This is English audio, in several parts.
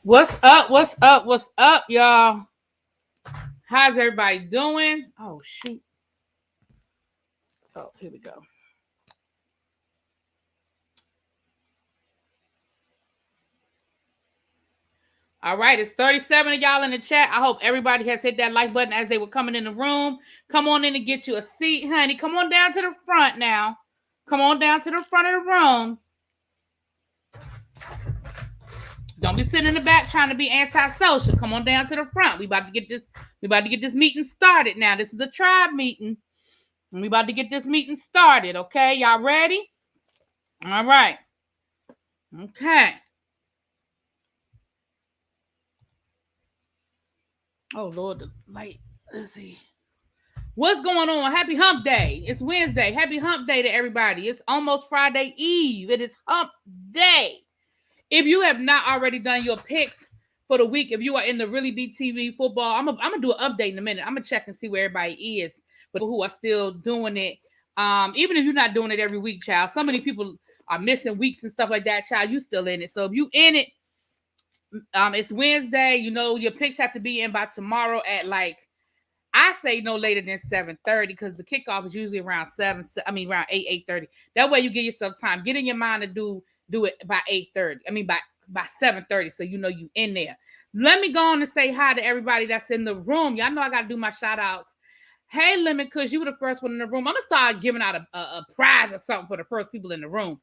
What's up? What's up? What's up, y'all? How's everybody doing? Oh, shoot. Oh, here we go. All right, it's 37 of y'all in the chat. I hope everybody has hit that like button as they were coming in the room. Come on in and get you a seat, honey. Come on down to the front now. Come on down to the front of the room. Don't be sitting in the back trying to be antisocial. Come on down to the front. We about to get this meeting started now. This is a tribe meeting. And we about to get this meeting started, okay? Y'all ready? All right. Okay. Oh, Lord, the light. Let's see. What's going on? Happy Hump Day. It's Wednesday. Happy Hump Day to everybody. It's almost Friday Eve. It is Hump Day. If you have not already done your picks for the week, if you are in the ReallyBTV football, I'm gonna do an update in a minute. I'm gonna check and see where everybody is, but who are still doing it. Even if you're not doing it every week, child. So many people are missing weeks and stuff like that, child. You still in it. So if you in it, it's Wednesday. You know your picks have to be in by tomorrow at I say no later than 7:30 because the kickoff is usually around around 8:30. That way you give yourself time. Get in your mind to do it by 8:30. By 7:30, so you know you in there. Let me go on and say hi to everybody that's in the room. Y'all know I got to do my shout outs. Hey, Lemon, because you were the first one in the room. I'm going to start giving out a prize or something for the first people in the room.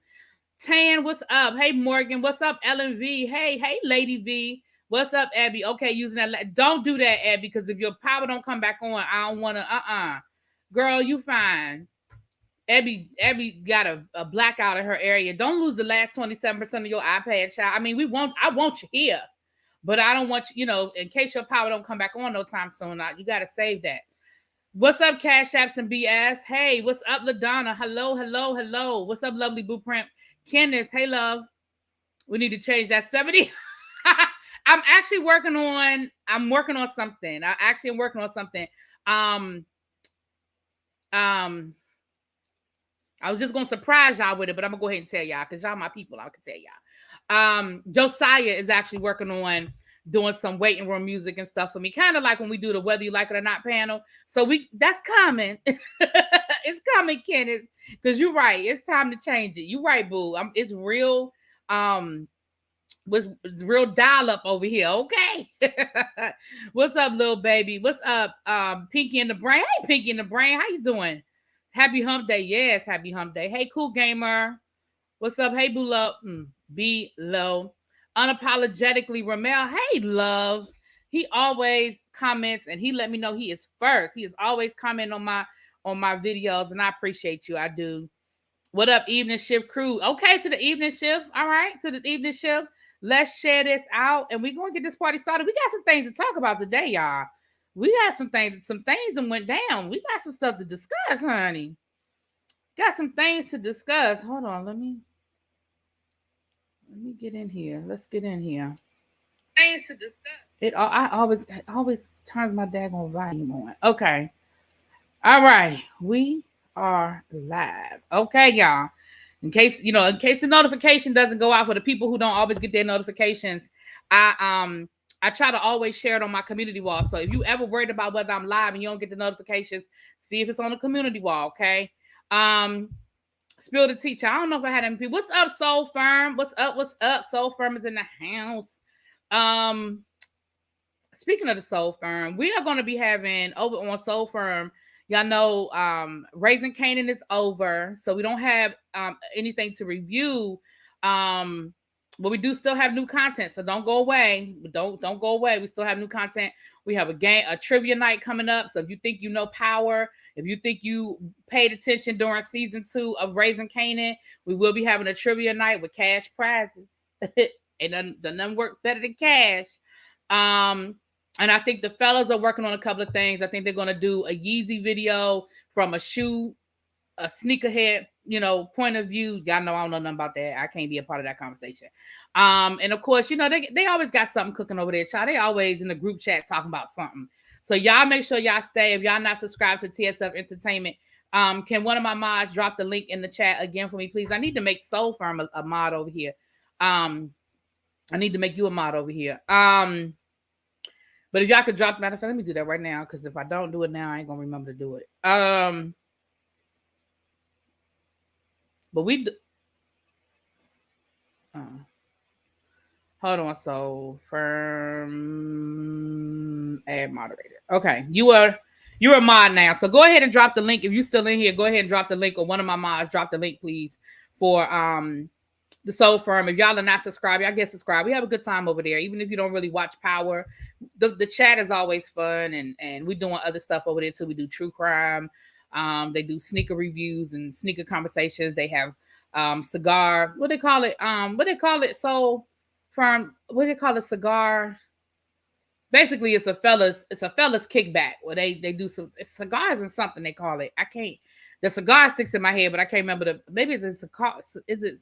Tan, what's up? Hey, Morgan, what's up? Ellen V. Hey, Lady V. What's up, Abby? Okay, using that. Don't do that, Abby, because if your power don't come back on, I don't want to, Girl, you fine. Abby got a blackout in her area. Don't lose the last 27% of your iPad, child. I mean, I want you here, but I don't want you, in case your power don't come back on no time soon. You got to save that. What's up, Cash Apps and BS? Hey, what's up, LaDonna? Hello. What's up, Lovely Blueprint? Kenneth, hey, love. We need to change that 70. I'm working on something. I'm working on something. I was just going to surprise y'all with it, but I'm going to go ahead and tell y'all because y'all my people. I can tell y'all. Josiah is actually working on doing some waiting room music and stuff for me, kind of like when we do the Whether You Like It or Not panel. So that's coming. It's coming, Kenneth, because you're right. It's time to change it. You're right, boo. It's real. It's real dial up over here. Okay. What's up, little baby? What's up, Pinky in the Brain? Hey, Pinky in the Brain. How you doing? Happy Hump Day. Yes, happy Hump Day. Hey, Cool Gamer. What's up? Hey, Below. Below. Unapologetically, Ramel. Hey, love. He always comments and he let me know he is first. He is always commenting on my videos, and I appreciate you. I do. What up, Evening Shift crew? Okay, to the Evening Shift. All right, to the Evening Shift. Let's share this out, and we're going to get this party started. We got some things to talk about today, y'all. We got some things that went down. We got some stuff to discuss, honey. Got some things to discuss. Hold on, let me get in here. Let's get in here. Things to discuss. I always turns my daggone volume on. Okay. All right. We are live. Okay, y'all. In case the notification doesn't go out for the people who don't always get their notifications, I try to always share it on my community wall. So if you ever worried about whether I'm live and you don't get the notifications, see if it's on the community wall, okay? Spill the teacher. I don't know if I had any people. What's up, Soul Firm? What's up? Soul Firm is in the house. Speaking of the Soul Firm, we are going to be having over on Soul Firm. Y'all know Raising Canaan is over, so we don't have anything to review. But we do still have new content, so don't go away. Don't go away. We still have new content. We have a trivia night coming up. So if you think you know Power, if you think you paid attention during season 2 of Raising Canaan, we will be having a trivia night with cash prizes. And none work better than cash. And I think the fellas are working on a couple of things. I think they're going to do a Yeezy video from a sneakerhead, point of view. Y'all know I don't know nothing about that. I can't be a part of that conversation. And of course, they always got something cooking over there, child. They always in the group chat talking about something. So y'all make sure y'all stay. If y'all not subscribed to TSF Entertainment, can one of my mods drop the link in the chat again for me, please? I need to make Soul Firm a mod over here. I need to make you a mod over here. But if y'all could drop, matter of fact, let me do that right now, because if I don't do it now, I ain't gonna remember to do it. But we do, hold on. So firm add moderator. Okay, you're a mod now. So go ahead and drop the link. If you're still in here, go ahead and drop the link, or one of my mods drop the link, please, for the Soul Firm. If y'all are not subscribed, y'all get subscribed. We have a good time over there, even if you don't really watch Power. The chat is always fun, and we're doing other stuff over there too. We do true crime. They do sneaker reviews and sneaker conversations. They have cigar. What they call it? Soul Firm. What do they call it? Cigar. Basically, it's a fellas kickback where they do some cigars and something they call it. I can't. The cigar sticks in my head, but I can't remember maybe it's a cigar. Is it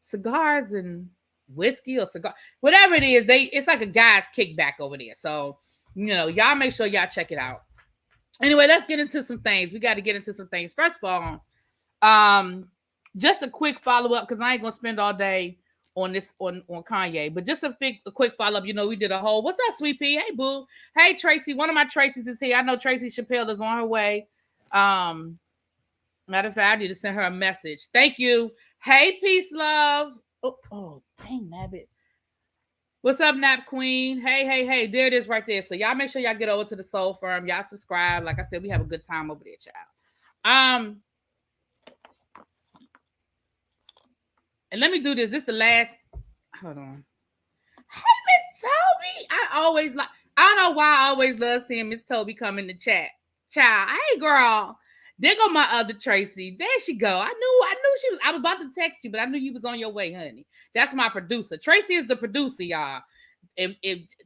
cigars and whiskey or cigar? Whatever it is, it's like a guy's kickback over there. So, y'all make sure y'all check it out. Anyway, let's get into some things. We got to get into some things. First of all, just a quick follow-up, because I ain't gonna spend all day on this on Kanye, but just a quick follow-up. We did a whole, what's up, Sweet Pea? Hey, boo. Hey, Tracy. One of my Tracy's is here. I know Tracy Chappelle is on her way. Matter of fact, I need to send her a message. Thank you. Hey, peace, love. Oh, dang, nabbit. What's up, Nap Queen? Hey. There it is right there. So y'all make sure y'all get over to the Soul Firm. Y'all subscribe. Like I said, we have a good time over there, child. And let me do this. This is the last. Hold on. Hey, Miss Toby. I don't know why I always love seeing Miss Toby come in the chat. Child, hey, girl. There go my other Tracy. There she go. I knew she was. I was about to text you, but I knew you was on your way, honey. That's my producer. Tracy is the producer, y'all.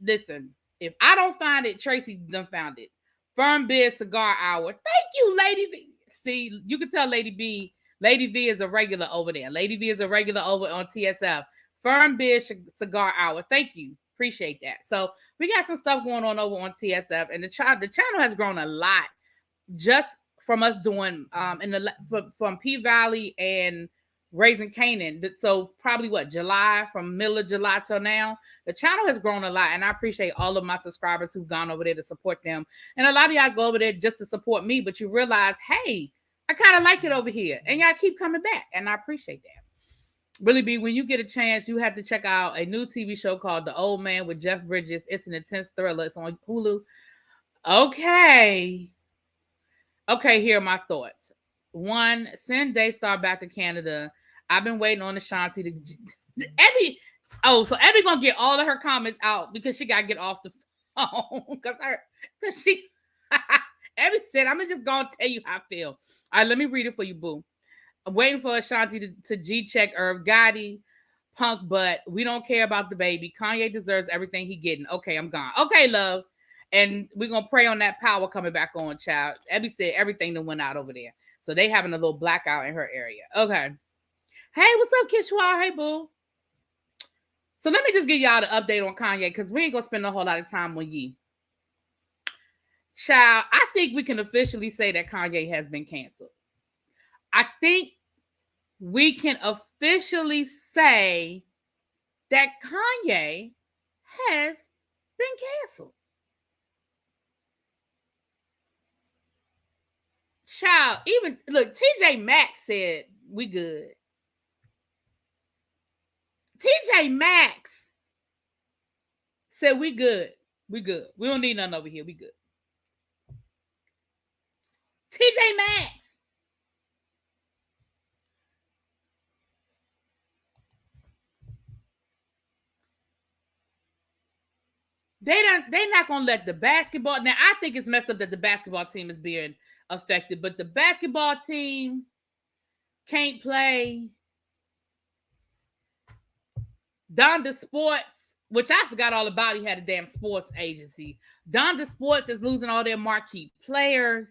Listen, if I don't find it, Tracy done found it. Firm Biz Cigar Hour. Thank you, Lady V. See, you can tell Lady V. Lady V is a regular over there. Lady V is a regular over on TSF. Firm Biz Cigar Hour. Thank you. Appreciate that. So we got some stuff going on over on TSF, and the channel has grown a lot just from us doing from P Valley and Raising Canaan. So probably from middle of July till now, the channel has grown a lot, and I appreciate all of my subscribers who've gone over there to support them. And a lot of y'all go over there just to support me, but you realize, hey, I kind of like it over here, and y'all keep coming back, and I appreciate that. Really, B, when you get a chance, you have to check out a new TV show called The Old Man with Jeff Bridges. It's an intense thriller. It's on Hulu. Okay, here are my thoughts. 1, send Daystar back to Canada. I've been waiting on Ashanti to Abby. Oh, so Abby gonna get all of her comments out because she gotta get off the phone because she Abby said, I'm just gonna tell you how I feel. All right, let me read it for you, boo. I'm waiting for Ashanti to G-check Irv Gotti, punk butt. We don't care about DaBaby. Kanye deserves everything he getting. Okay, I'm gone. Okay, love. And we're going to pray on that power coming back on, child. Abby said everything that went out over there. So they having a little blackout in her area. Okay. Hey, what's up, Kishwar? Hey, boo. So let me just give y'all the update on Kanye, because we ain't going to spend a whole lot of time on Ye. Child, I think we can officially say that Kanye has been canceled. I think we can officially say that Kanye has been canceled. Child, even look, TJ Maxx said we good. TJ Maxx said we good. We good. We don't need nothing over here. We good. TJ Maxx. They're not gonna let the basketball. Now I think it's messed up that the basketball team is being affected, but the basketball team can't play. Donda Sports, which I forgot all about, he had a damn sports agency. Donda Sports is losing all their marquee players.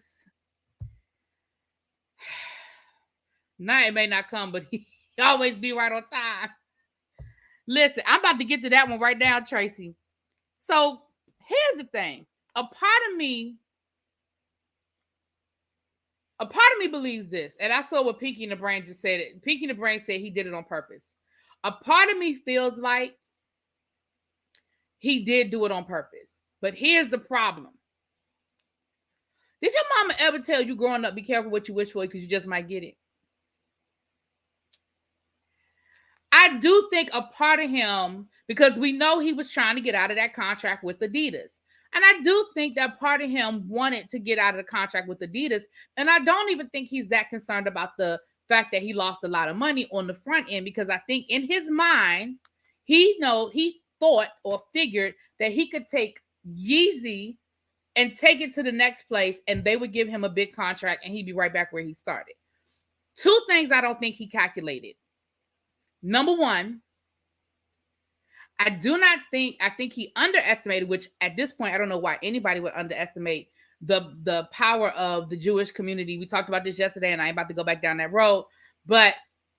Now it may not come, but he always be right on time. Listen, I'm about to get to that one right now, Tracy. So here's the thing. A part of me believes this, and I saw what Pinky in the Brain just said. Pinky in the Brain said he did it on purpose. A part of me feels like he did do it on purpose. But here's the problem. Did your mama ever tell you growing up, be careful what you wish for because you just might get it? I do think a part of him, because we know he was trying to get out of that contract with Adidas. And I do think that part of him wanted to get out of the contract with Adidas. And I don't even think he's that concerned about the fact that he lost a lot of money on the front end, because I think in his mind, he thought or figured that he could take Yeezy and take it to the next place and they would give him a big contract and he'd be right back where he started. Two things I don't think he calculated. Number one, I think he underestimated, which at this point, I don't know why anybody would underestimate the power of the Jewish community. We talked about this yesterday and I ain't about to go back down that road, but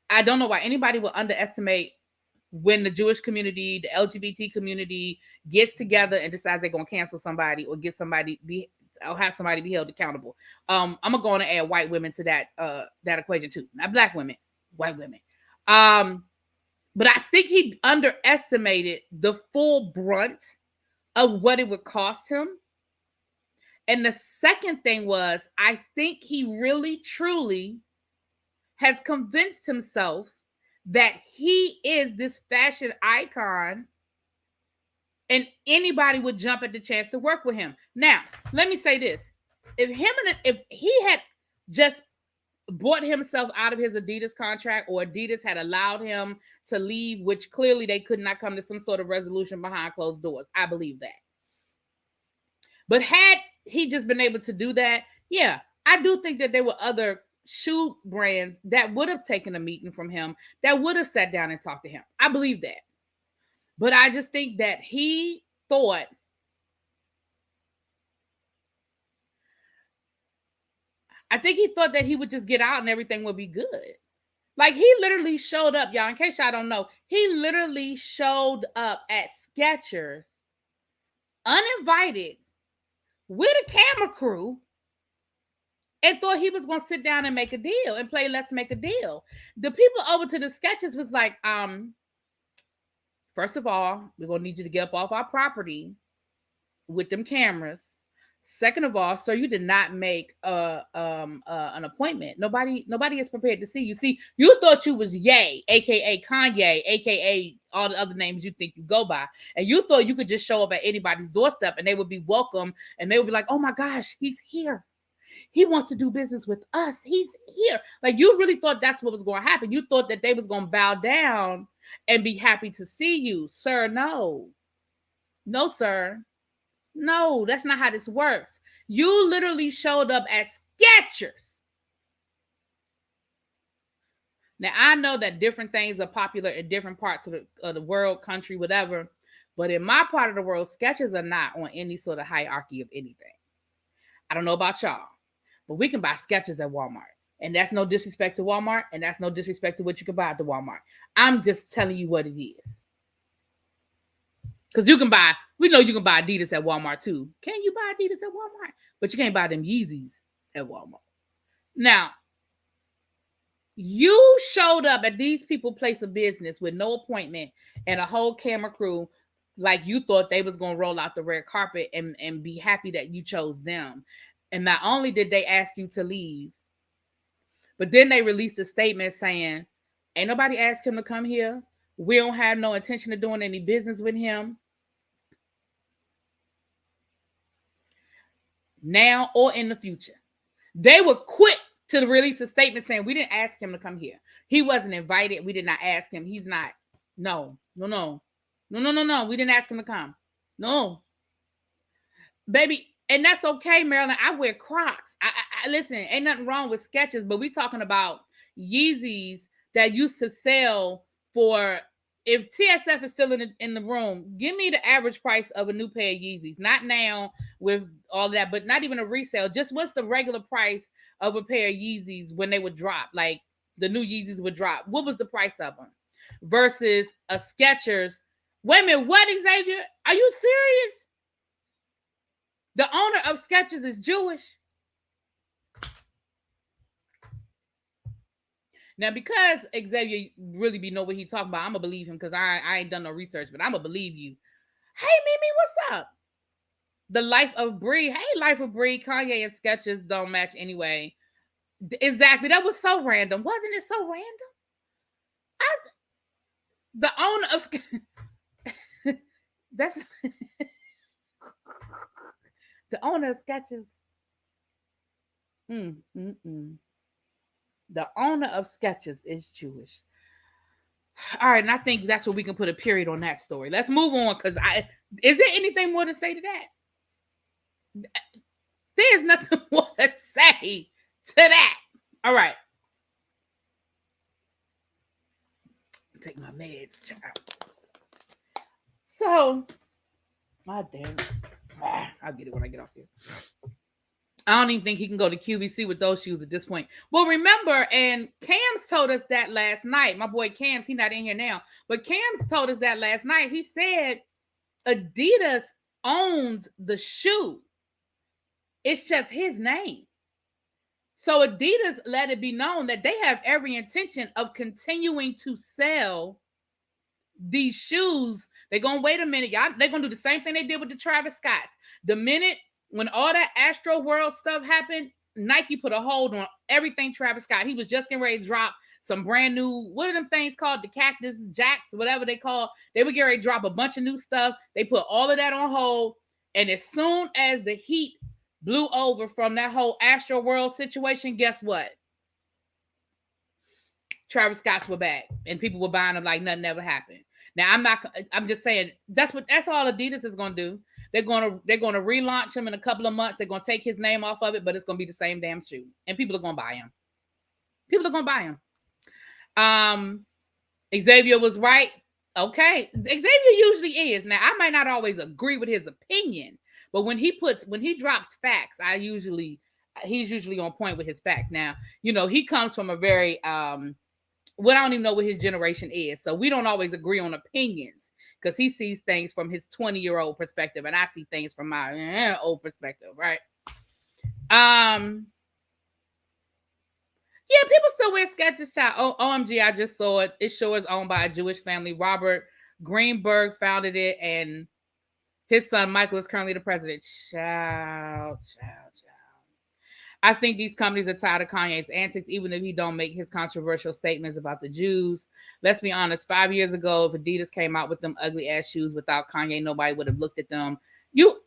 I don't know why anybody would underestimate when the Jewish community, the LGBT community gets together and decides they're going to cancel somebody or have somebody be held accountable. I'm going to go on and add white women to that equation too. Not black women, white women. But I think he underestimated the full brunt of what it would cost him. And the second thing was, I think he really, truly has convinced himself that he is this fashion icon and anybody would jump at the chance to work with him. Now, let me say this. If he had just bought himself out of his Adidas contract, or Adidas had allowed him to leave, which clearly they could not come to some sort of resolution behind closed doors. I believe that. But had he just been able to do that, yeah, I do think that there were other shoe brands that would have taken a meeting from him, that would have sat down and talked to him. I believe that. But I just think that he thought that he would just get out and everything would be good. Like, he literally showed up, y'all, in case y'all don't know, he literally showed up at Skechers uninvited with a camera crew and thought he was going to sit down and make a deal and play Let's Make a Deal. The people over to the Skechers was like, first of all, we're going to need you to get up off our property with them cameras. Second of all, sir, you did not make an appointment. Nobody is prepared to see you. See, you thought you was Ye, aka Kanye, aka all the other names you think you go by, and you thought you could just show up at anybody's doorstep and they would be welcome and they would be like, "Oh my gosh, he's here. He wants to do business with us. He's here." Like, you really thought that's what was going to happen. You thought that they was going to bow down and be happy to see you, sir. No, sir. No, that's not how this works. You literally showed up at Skechers. Now, I know that different things are popular in different parts of the world, country, whatever. But in my part of the world, Skechers are not on any sort of hierarchy of anything. I don't know about y'all, but we can buy Skechers at Walmart. And that's no disrespect to Walmart. And that's no disrespect to what you can buy at the Walmart. I'm just telling you what it is. Because we know you can buy Adidas at Walmart too. Can you buy Adidas at Walmart? But you can't buy them Yeezys at Walmart. Now, you showed up at these people's place of business with no appointment and a whole camera crew, like you thought they was going to roll out the red carpet and be happy that you chose them. And not only did they ask you to leave, but then they released a statement saying, ain't nobody asked him to come here. We don't have no intention of doing any business with him now or in the future. They were quick to release a statement saying, we didn't ask him to come here. He wasn't invited. We did not ask him. He's not. No. We didn't ask him to come. No. Baby, and that's okay, Marilyn. I wear Crocs. I listen, ain't nothing wrong with Skechers, but we talking about Yeezys that used to sell for, if TSF is still in the room, give me the average price of a new pair of Yeezys. Not now with all that, but not even a resale. Just what's the regular price of a pair of Yeezys when they would drop? Like, the new Yeezys would drop. What was the price of them? Versus a Skechers. Wait a minute, what, Xavier? Are you serious? The owner of Skechers is Jewish. Now, because Xavier really know what he talking about, I'm going to believe him because I ain't done no research, but I'm going to believe you. Hey, Mimi, what's up? The Life of Bree. Hey, Life of Bree. Kanye and Sketches don't match anyway. Exactly. That was so random. Wasn't it so random? The owner of that's the owner of Sketches. Mm, mm, mm. The owner of Sketches is Jewish. All right, and I think that's where we can put a period on that story. Let's move on because is there anything more to say to that? There's nothing more to say to that. All right. Take my meds, child. So, my damn. I'll get it when I get off here. I don't even think he can go to QVC with those shoes at this point. Well, remember, and Cams told us that last night. My boy Cams, he's not in here now, but Cams told us that last night. He said Adidas owns the shoe. It's just his name. So Adidas let it be known that they have every intention of continuing to sell these shoes. They're going to wait a minute. Y'all, they're going to do the same thing they did with the Travis Scotts. The minute when all that Astro World stuff happened, Nike put a hold on everything Travis Scott. He was just getting ready to drop some brand new, what are them things called? The Cactus Jacks, whatever they call. They were getting ready to drop a bunch of new stuff. They put all of that on hold. And as soon as the heat blew over from that whole Astro World situation, guess what? Travis Scott's were back. And people were buying them like nothing ever happened. Now, I'm just saying, that's all Adidas is going to do. They're going to relaunch him in a couple of months. They're going to take his name off of it, but it's going to be the same damn shoe. And people are going to buy him. People are going to buy him. Xavier was right. Okay. Xavier usually is. Now, I might not always agree with his opinion, but when he drops facts, he's usually on point with his facts. Now, he comes from a very, I don't even know what his generation is. So we don't always agree on opinions because he sees things from his 20-year-old perspective and I see things from my old perspective, right? Yeah, people still wear Skechers, child. OMG, I just saw it. It sure is owned by a Jewish family. Robert Greenberg founded it and his son Michael is currently the president. Child. I think these companies are tired of Kanye's antics, even if he don't make his controversial statements about the Jews. Let's be honest, 5 years ago, if Adidas came out with them ugly ass shoes without Kanye, nobody would have looked at them.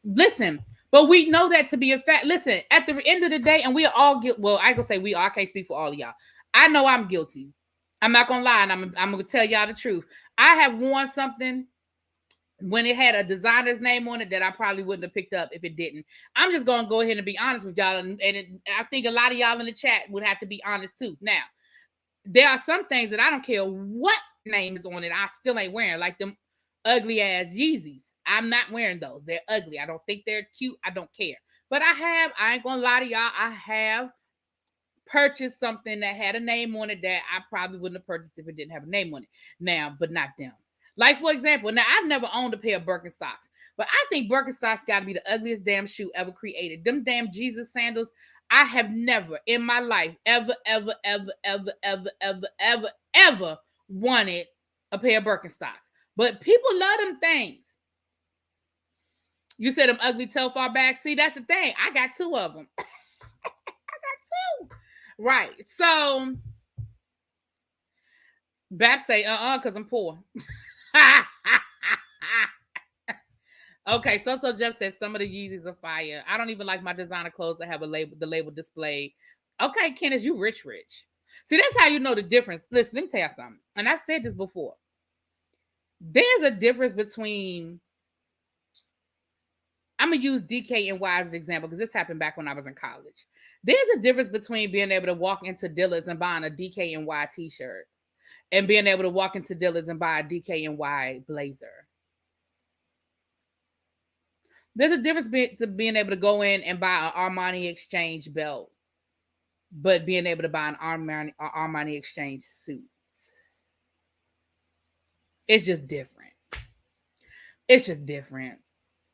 Listen, but we know that to be a fact. Listen, at the end of the day, and we are all guilty. Well, I ain't gonna say we are. I can't speak for all of y'all. I know I'm guilty. I'm not gonna lie, and I'm gonna tell y'all the truth. I have worn something when it had a designer's name on it that I probably wouldn't have picked up if it didn't. I'm just going to go ahead and be honest with y'all. And I think a lot of y'all in the chat would have to be honest too. Now, there are some things that I don't care what name is on it. I still ain't wearing, like them ugly ass Yeezys. I'm not wearing those. They're ugly. I don't think they're cute. I don't care. But I ain't going to lie to y'all. I have purchased something that had a name on it that I probably wouldn't have purchased if it didn't have a name on it. Now, but not them. Like, for example, now I've never owned a pair of Birkenstocks, but I think Birkenstocks got to be the ugliest damn shoe ever created. Them damn Jesus sandals, I have never in my life ever wanted a pair of Birkenstocks. But people love them things. You said them ugly Telfar bags. See, that's the thing. I got two of them. I got two. Right. So, Bap say, because I'm poor. Okay, so Jeff says some of the Yeezys are fire. I don't even like my designer clothes that have the label displayed. Okay, Kenneth, you rich. See, that's how you know the difference. Listen, let me tell you something. And I've said this before. There's a difference between, I'm going to use DKNY as an example because this happened back when I was in college. There's a difference between being able to walk into Dillard's and buying a DKNY t-shirt and being able to walk into Dillard's and buy a DKNY blazer. There's a difference to being able to go in and buy an Armani Exchange belt, but being able to buy an Armani Exchange suit. It's just different.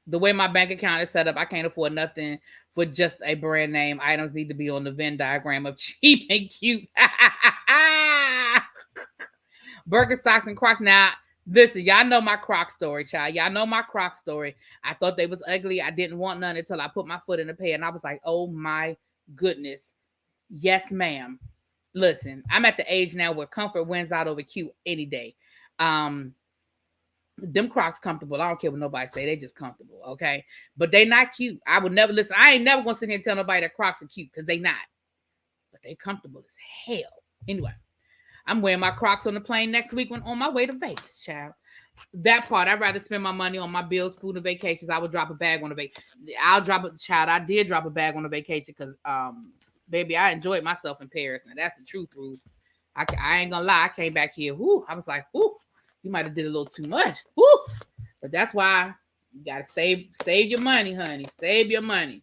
The way my bank account is set up, I can't afford nothing for just a brand name. Items need to be on the Venn diagram of cheap and cute. Birkenstocks and Crocs. Now, Listen, y'all know my Croc story, child. Y'all know my Croc story. I thought they was ugly. I didn't want none until I put my foot in the pair, and I was like, oh my goodness. Yes, ma'am. Listen, I'm at the age now where comfort wins out over cute any day. Them Crocs comfortable. I don't care what nobody say. They just comfortable, okay? But they not cute. I would never listen. I ain't never gonna sit here and tell nobody that Crocs are cute because they not. But they comfortable as hell. Anyway, I'm wearing my Crocs on the plane next week when on my way to Vegas, child. That part, I'd rather spend my money on my bills, food, and vacations. I would drop a bag on a vacation. I'll drop a child. I did drop a bag on a vacation because, baby, I enjoyed myself in Paris, and that's the truth, Ruth. I ain't gonna lie. I came back here. Whoo, I was like, whoo, you might have did a little too much. Whoo, but that's why you gotta save your money, honey. Save your money.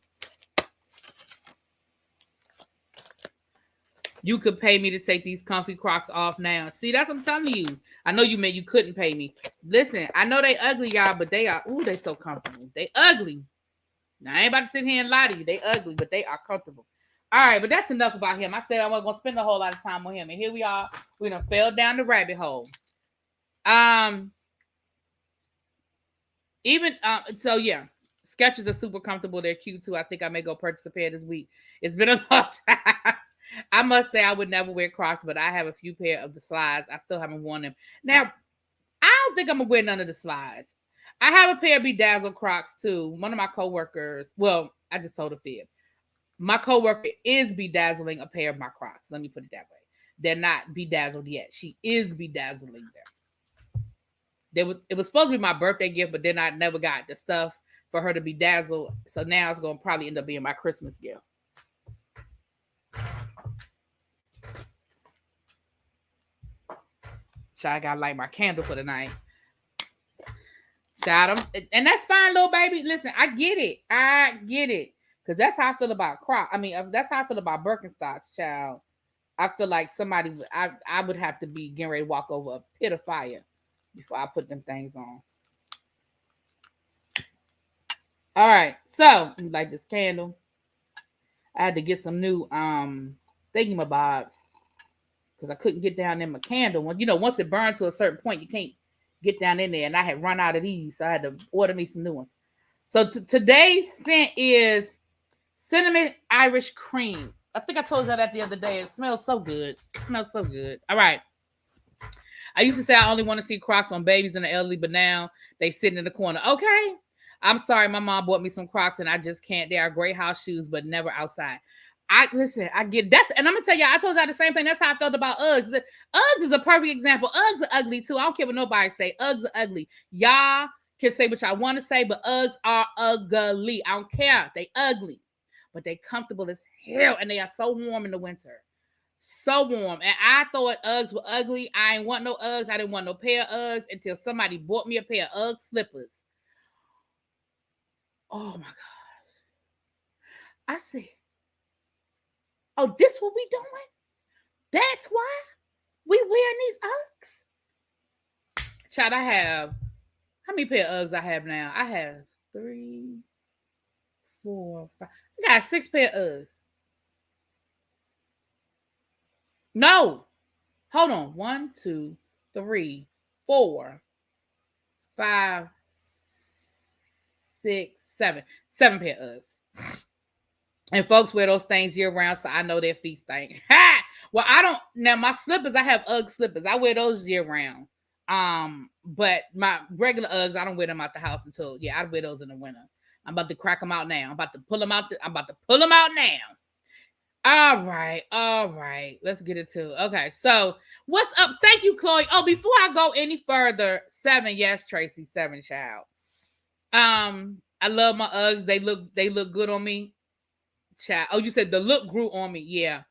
You could pay me to take these comfy Crocs off now. See, that's what I'm telling you. I know you meant you couldn't pay me. Listen, I know they ugly, y'all, but they are, ooh, they so comfortable. They ugly. Now, I ain't about to sit here and lie to you. They ugly, but they are comfortable. All right, but that's enough about him. I said I wasn't going to spend a whole lot of time on him. And here we are. We done fell down the rabbit hole. So yeah. Skechers are super comfortable. They're cute, too. I think I may go purchase a pair this week. It's been a long time. I must say I would never wear Crocs, but I have a few pair of the slides. I still haven't worn them. Now, I don't think I'm going to wear none of the slides. I have a pair of Bedazzled Crocs, too. One of my coworkers, well, I just told a fib. My coworker is bedazzling a pair of my Crocs. Let me put it that way. They're not bedazzled yet. She is bedazzling them. It was supposed to be my birthday gift, but then I never got the stuff for her to bedazzle. So now it's going to probably end up being my Christmas gift. I gotta light my candle for the night. Shout them. And that's fine, little baby. Listen, I get it. Because that's how I feel about Croc. I mean, that's how I feel about Birkenstocks, child. I feel like somebody, I would have to be getting ready to walk over a pit of fire before I put them things on. All right. So, like this candle. I had to get some new thingamabobs. Because I couldn't get down in my candle. Once it burned to a certain point, you can't get down in there. And I had run out of these, so I had to order me some new ones. So today's scent is cinnamon Irish cream. I think I told you that the other day. It smells so good. All right. I used to say I only want to see Crocs on babies and the elderly, but now they sitting in the corner. Okay. I'm sorry. My mom bought me some Crocs and I just can't. They are great house shoes, but never outside. I get that's, and I'm gonna tell you, I told y'all the same thing. That's how I felt about Uggs. Uggs is a perfect example. Uggs are ugly too. I don't care what nobody say. Uggs are ugly. Y'all can say what y'all want to say, but Uggs are ugly. I don't care. They ugly, but they comfortable as hell, and they are so warm in the winter. So warm. And I thought Uggs were ugly. I ain't want no Uggs. I didn't want no pair of Uggs until somebody bought me a pair of Ugg slippers. Oh my God. I said, oh, this what we doing? That's why we wearing these Uggs? Child, I have, how many pair of Uggs I have now? I have 3, 4, 5. I got 6 pair of Uggs. No. Hold on. 1, 2, 3, 4, 5, 6, 7. 7 pair of Uggs. And folks wear those things year round, so I know their feet stink. Ha! Well, I don't. Now, my slippers, I have Ugg slippers. I wear those year round. But my regular Uggs, I don't wear them out the house until, I wear those in the winter. I'm about to crack them out now. I'm about to pull them out now. All right. Let's get it to. Okay, so what's up? Thank you, Chloe. Oh, before I go any further, 7. Yes, Tracy, 7, child. I love my Uggs. They look good on me. Child. Oh, you said the look grew on me. Yeah.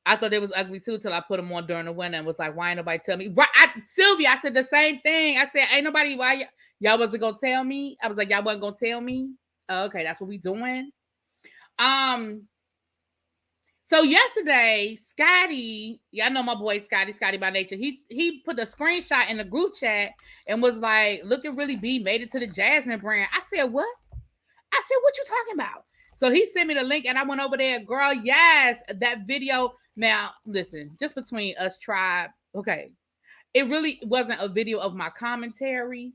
I thought they was ugly too till I put them on during the winter and was like, why ain't nobody tell me? Right, Sylvia, I said the same thing. I said, ain't nobody, why y'all wasn't gonna tell me? I was like, y'all wasn't gonna tell me? Oh, okay, that's what we doing. So yesterday, Scotty, y'all know my boy Scotty by nature. He put a screenshot in the group chat and was like, look at Really B made it to the Jasmine brand. I said, what? I said, what you talking about? So he sent me the link and I went over there. Girl, yes, that video. Now, listen, just between us tribe, okay. it really wasn't a video of my commentary.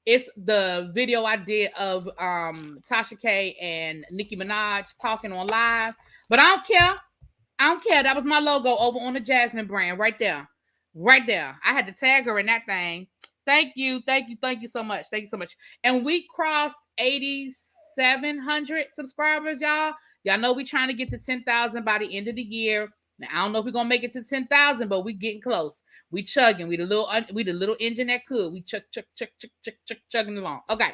It's the video I did of Tasha K and Nicki Minaj talking on live. But I don't care. I don't care. That was my logo over on the Jasmine brand right there. Right there. I had to tag her in that thing. Thank you. Thank you. Thank you so much. Thank you so much. And we crossed 8,700 subscribers, y'all. Y'all know we trying to get to 10,000 by the end of the year. Now, I don't know if we're going to make it to 10,000, but we getting close. We chugging. We the little engine that could. We chugging along. Okay.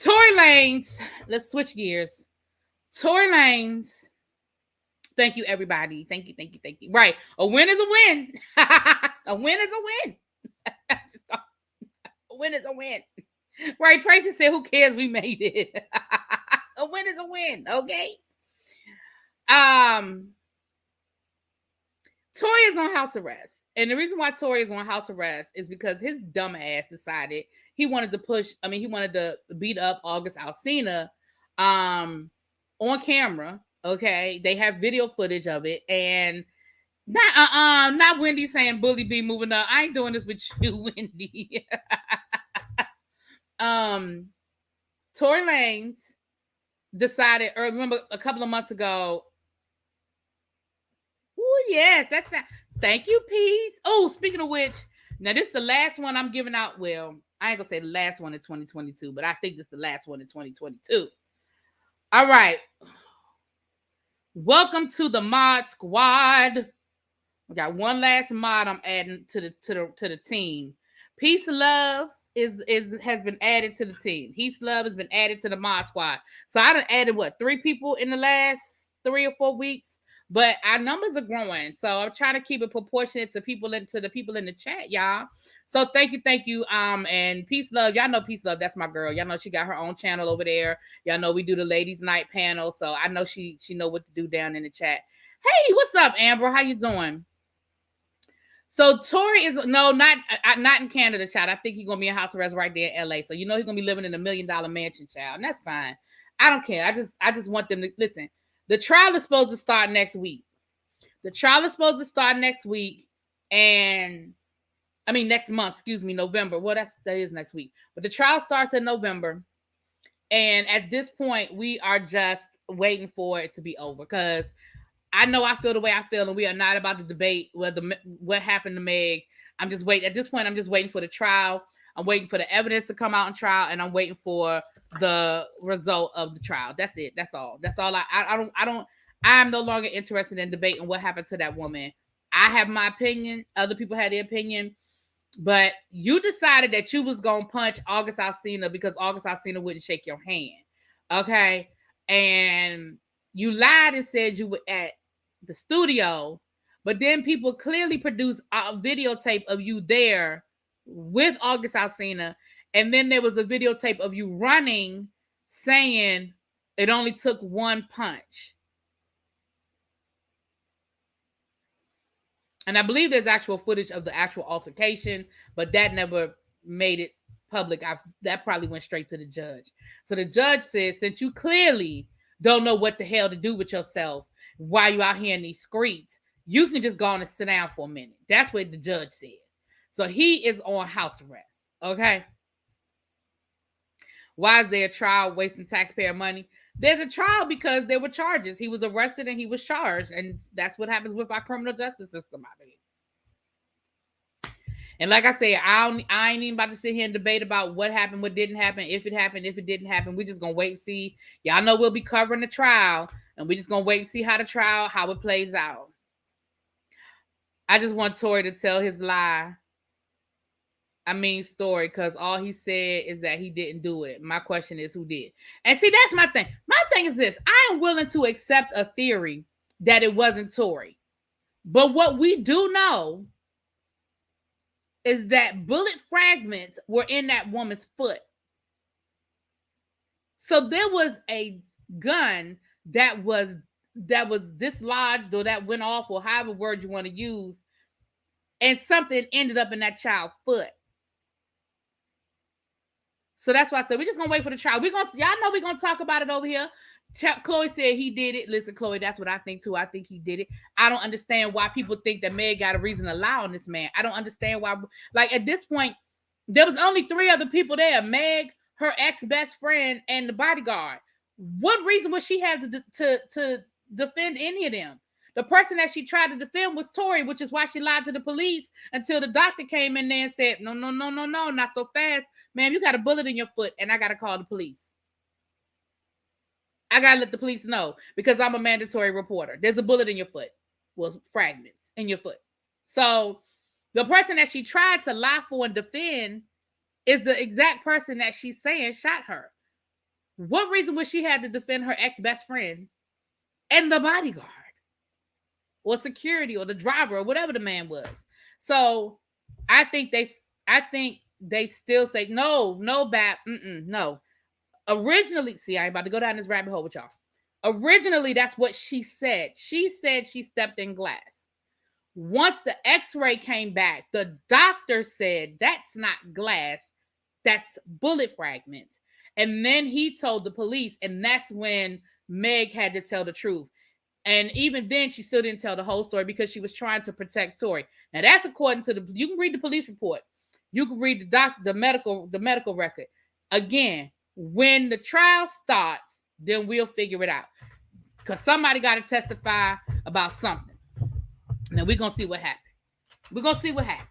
Tory Lanez. Let's switch gears. Tory Lanez. Thank you, everybody. Thank you. Right. A win is a win. A win is a win. A win is a win. Right. Tracy said, who cares? We made it. A win is a win. Okay. Tory is on house arrest. And the reason why Tory is on house arrest is because his dumb ass decided he wanted to beat up August Alsina on camera. Okay. They have video footage of it. And not Wendy saying Bully B moving up. I ain't doing this with you, Wendy. Tory Lanez decided, or remember a couple of months ago. Oh, yes, thank you, Peace. Oh, speaking of which, now this is the last one I'm giving out. Well, I ain't gonna say the last one in 2022, but I think this is the last one in 2022. All right. Welcome to the mod squad. We got one last mod I'm adding to the team. Peace and Love has been added to the team. Peace Love has been added to the mod squad. So I done added 3 people in the last 3 or 4 weeks, but our numbers are growing. So I'm trying to keep it proportionate to the people in the chat, y'all. So thank you. And Peace Love, y'all know Peace Love. That's my girl. Y'all know she got her own channel over there. Y'all know we do the ladies' night panel. So I know she know what to do down in the chat. Hey, what's up, Amber? How you doing? So Tory is not in Canada, child. I think he's gonna be in house arrest right there in LA. So he's gonna be living in $1 million mansion, child, and that's fine. I don't care. I just want them to listen. The trial is supposed to start next week. And next month. Excuse me, November. Well, that is next week. But the trial starts in November, and at this point, we are just waiting for it to be over because I know I feel the way I feel, and we are not about to debate what happened to Meg. I'm just waiting. At this point, I'm just waiting for the trial. I'm waiting for the evidence to come out in trial, and I'm waiting for the result of the trial. That's it. That's all. I'm no longer interested in debating what happened to that woman. I have my opinion. Other people had their opinion. But you decided that you was going to punch August Alsina because August Alsina wouldn't shake your hand. Okay? And you lied and said you were at the studio, but then people clearly produced a videotape of you there with August Alsina, and then there was a videotape of you running saying it only took one punch. And I believe there's actual footage of the actual altercation, but that never made it public. That probably went straight to the judge. So the judge said, since you clearly don't know what the hell to do with yourself while you out here in these streets, you can just go on and sit down for a minute. That's what the judge said. So he is on house arrest. Okay. Why is there a trial wasting taxpayer money? There's a trial because there were charges. He was arrested and he was charged. And that's what happens with our criminal justice system, I believe. And like I said, I ain't even about to sit here and debate about what happened, what didn't happen, if it happened, if it didn't happen. We're just going to wait and see. Y'all know we'll be covering the trial. And we're just going to wait and see how it plays out. I just want Tory to tell his story, because all he said is that he didn't do it. My question is, who did? And see, that's my thing. My thing is this. I am willing to accept a theory that it wasn't Tory. But what we do know is that bullet fragments were in that woman's foot. So there was a gun that was dislodged, or that went off, or however word you want to use, and something ended up in that child's foot. So that's why I said we're just gonna wait for the trial. Y'all know we're gonna talk about it over here. Chloe said he did it. Listen, Chloe, that's what I think too. I think he did it. I don't understand why people think that Meg got a reason to lie on this man. I don't understand why. Like at this point, there was only 3 other people there: Meg, her ex-best friend, and the bodyguard. What reason would she have to defend any of them? The person that she tried to defend was Tory, which is why she lied to the police until the doctor came in there and said, no, not so fast. Ma'am, you got a bullet in your foot, and I got to call the police. I got to let the police know because I'm a mandatory reporter. There's a bullet in your foot. Well, fragments in your foot. So the person that she tried to lie for and defend is the exact person that she's saying shot her. What reason would she have to defend her ex-best friend and the bodyguard or security or the driver or whatever the man was? So I think they still say no, no. Originally, see, I ain't about to go down this rabbit hole with y'all. Originally, that's what she said. She said she stepped in glass. Once the x-ray came back, the doctor said that's not glass, that's bullet fragments. And then he told the police, and that's when Meg had to tell the truth. And even then, she still didn't tell the whole story because she was trying to protect Tory. Now, that's according to you can read the police report. You can read the medical record. Again, when the trial starts, then we'll figure it out. Because somebody got to testify about something. Now, we're going to see what happened. We're going to see what happened.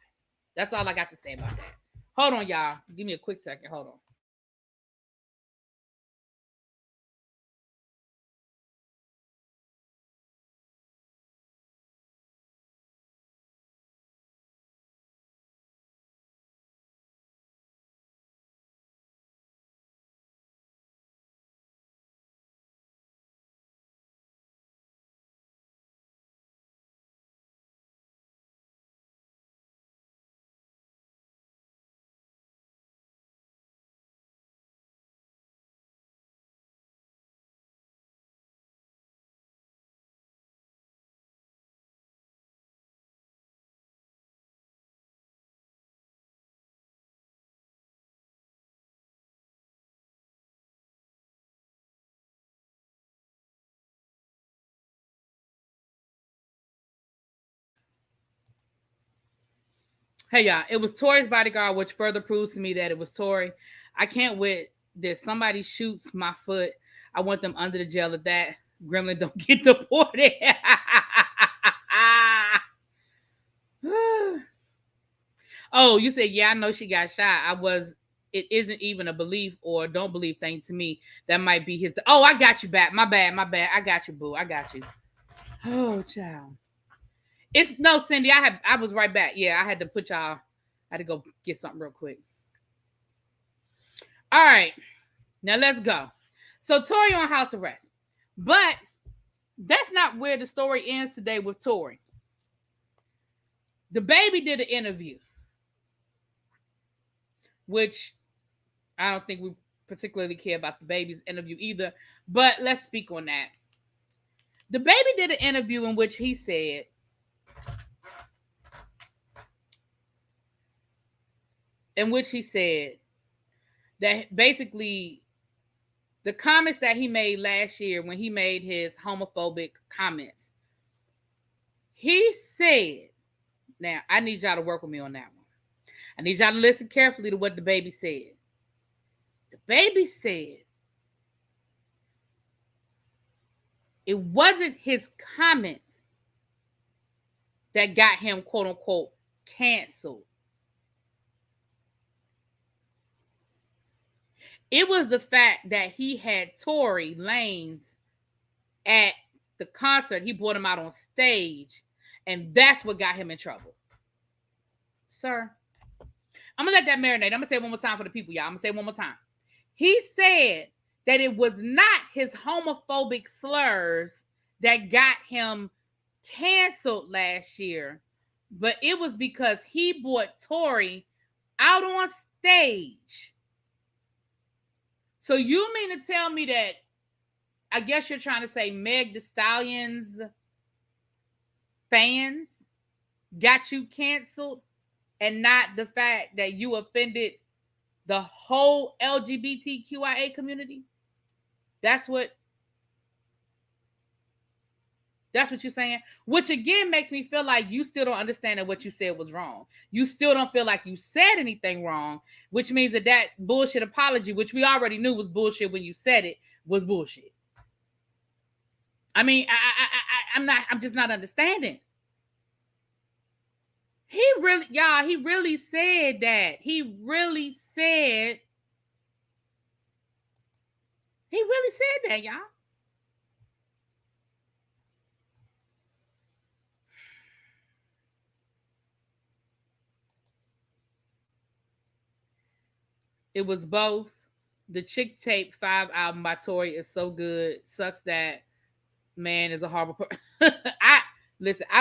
That's all I got to say about that. Hold on, y'all. Give me a quick second. Hold on. Hey, y'all, it was Tory's bodyguard, which further proves to me that it was Tory. I can't wait that somebody shoots my foot. I want them under the jail if that gremlin don't get deported. Oh, you said, yeah, I know she got shot. It isn't even a belief or don't believe thing to me. That might be his. Oh, I got you back. My bad. I got you, boo. I got you. Oh, child. It's no, Cindy. I was right back. Yeah, I had to put y'all. I had to go get something real quick. All right, now let's go. So Tory on house arrest, but that's not where the story ends today with Tory. DaBaby did an interview, which I don't think we particularly care about DaBaby's interview either. But let's speak on that. DaBaby did an interview in which he said. That basically the comments that he made last year when he made his homophobic comments, he said, now I need y'all to work with me on that one. I need y'all to listen carefully to what DaBaby said. DaBaby said it wasn't his comments that got him, quote unquote, canceled. It was the fact that he had Tory Lanez at the concert. He brought him out on stage, and that's what got him in trouble. Sir, I'm going to let that marinate. I'm going to say it one more time for the people, y'all. I'm going to say it one more time. He said that it was not his homophobic slurs that got him canceled last year, but it was because he brought Tory out on stage. So you mean to tell me that, I guess you're trying to say Meg Thee Stallion's fans got you canceled and not the fact that you offended the whole LGBTQIA community? That's what That's what you're saying? Which again makes me feel like you still don't understand that what you said was wrong. You still don't feel like you said anything wrong, which means that bullshit apology, which we already knew was bullshit when you said it, was bullshit. I mean, I'm just not understanding. He really said that. He really said that, y'all. It was both. The Chick Tape 5 album by Tory is so good. Sucks that man is a horrible person. I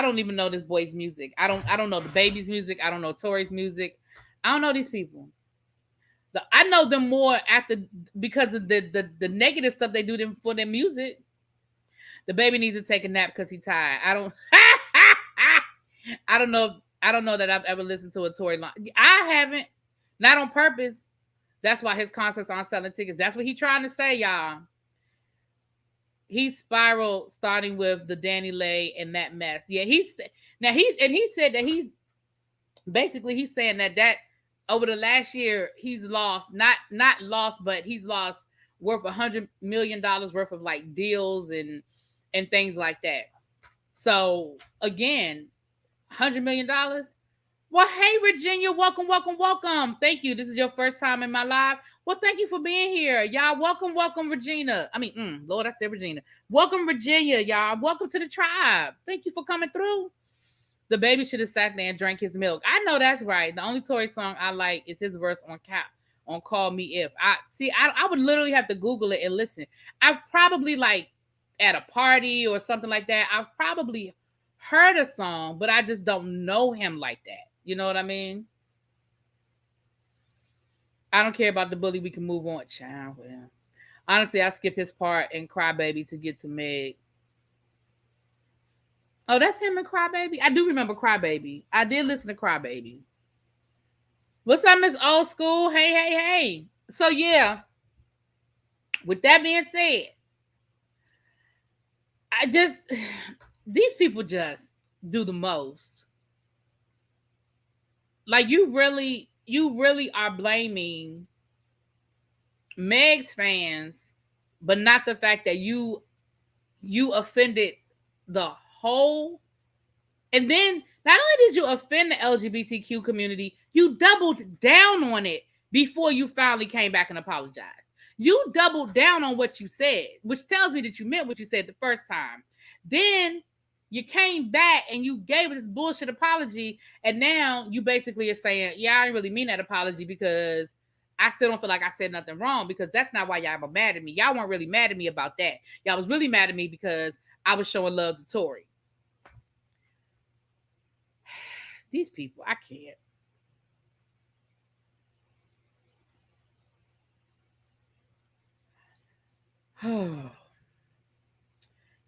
don't even know this boy's music. I don't know DaBaby's music. I don't know Tory's music. I don't know these people. I know them more because of the negative stuff they do them for their music. DaBaby needs to take a nap because he's tired. I don't know. I don't know that I've ever listened to a Tory line. I haven't. Not on purpose. That's why his concerts aren't selling tickets. That's what he's trying to say, y'all. He spiraled starting with the Danny Lay and that mess. Yeah, he said that he's saying that over the last year he's lost not lost, but he's lost worth $100 million worth of like deals and things like that. So again, $100 million. Well, hey, Virginia, welcome. Thank you. This is your first time in my live. Well, thank you for being here. Y'all, welcome, Regina. Lord, I said Regina. Welcome, Virginia, y'all. Welcome to the tribe. Thank you for coming through. DaBaby should have sat there and drank his milk. I know that's right. The only Tory song I like is his verse on Call Me If. I would literally have to Google it and listen. I probably like at a party or something like that. I've probably heard a song, but I just don't know him like that. You know what I mean? I don't care about the bully. We can move on. Child, well, honestly, I skip his part in Crybaby to get to Meg. Oh, that's him in Crybaby? I do remember Crybaby. I did listen to Crybaby. What's up, Miss Old School? Hey. So, yeah. With that being said, these people just do the most. Like, you really are blaming Meg's fans, but not the fact that you offended the whole. And then not only did you offend the LGBTQ community, you doubled down on it before you finally came back and apologized. You doubled down on what you said, which tells me that you meant what you said the first time. Then you came back and you gave this bullshit apology, and now you basically are saying, yeah, I didn't really mean that apology because I still don't feel like I said nothing wrong, because that's not why y'all were mad at me. Y'all weren't really mad at me about that. Y'all was really mad at me because I was showing love to Tory. These people, I can't.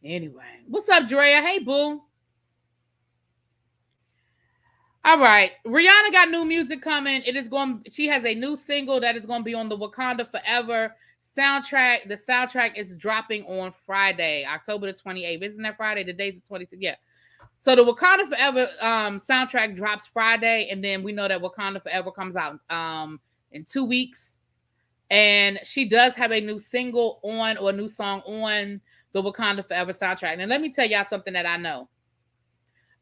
Anyway, what's up, Drea? Hey, boo. All right, Rihanna got new music coming. She has a new single that is going to be on the Wakanda Forever soundtrack. The soundtrack is dropping on Friday, October the 28th. Isn't that Friday? The day's the 26th. Yeah. So the Wakanda Forever soundtrack drops Friday, and then we know that Wakanda Forever comes out in 2 weeks. And she does have a new single or a new song on the Wakanda Forever soundtrack. And let me tell y'all something that I know.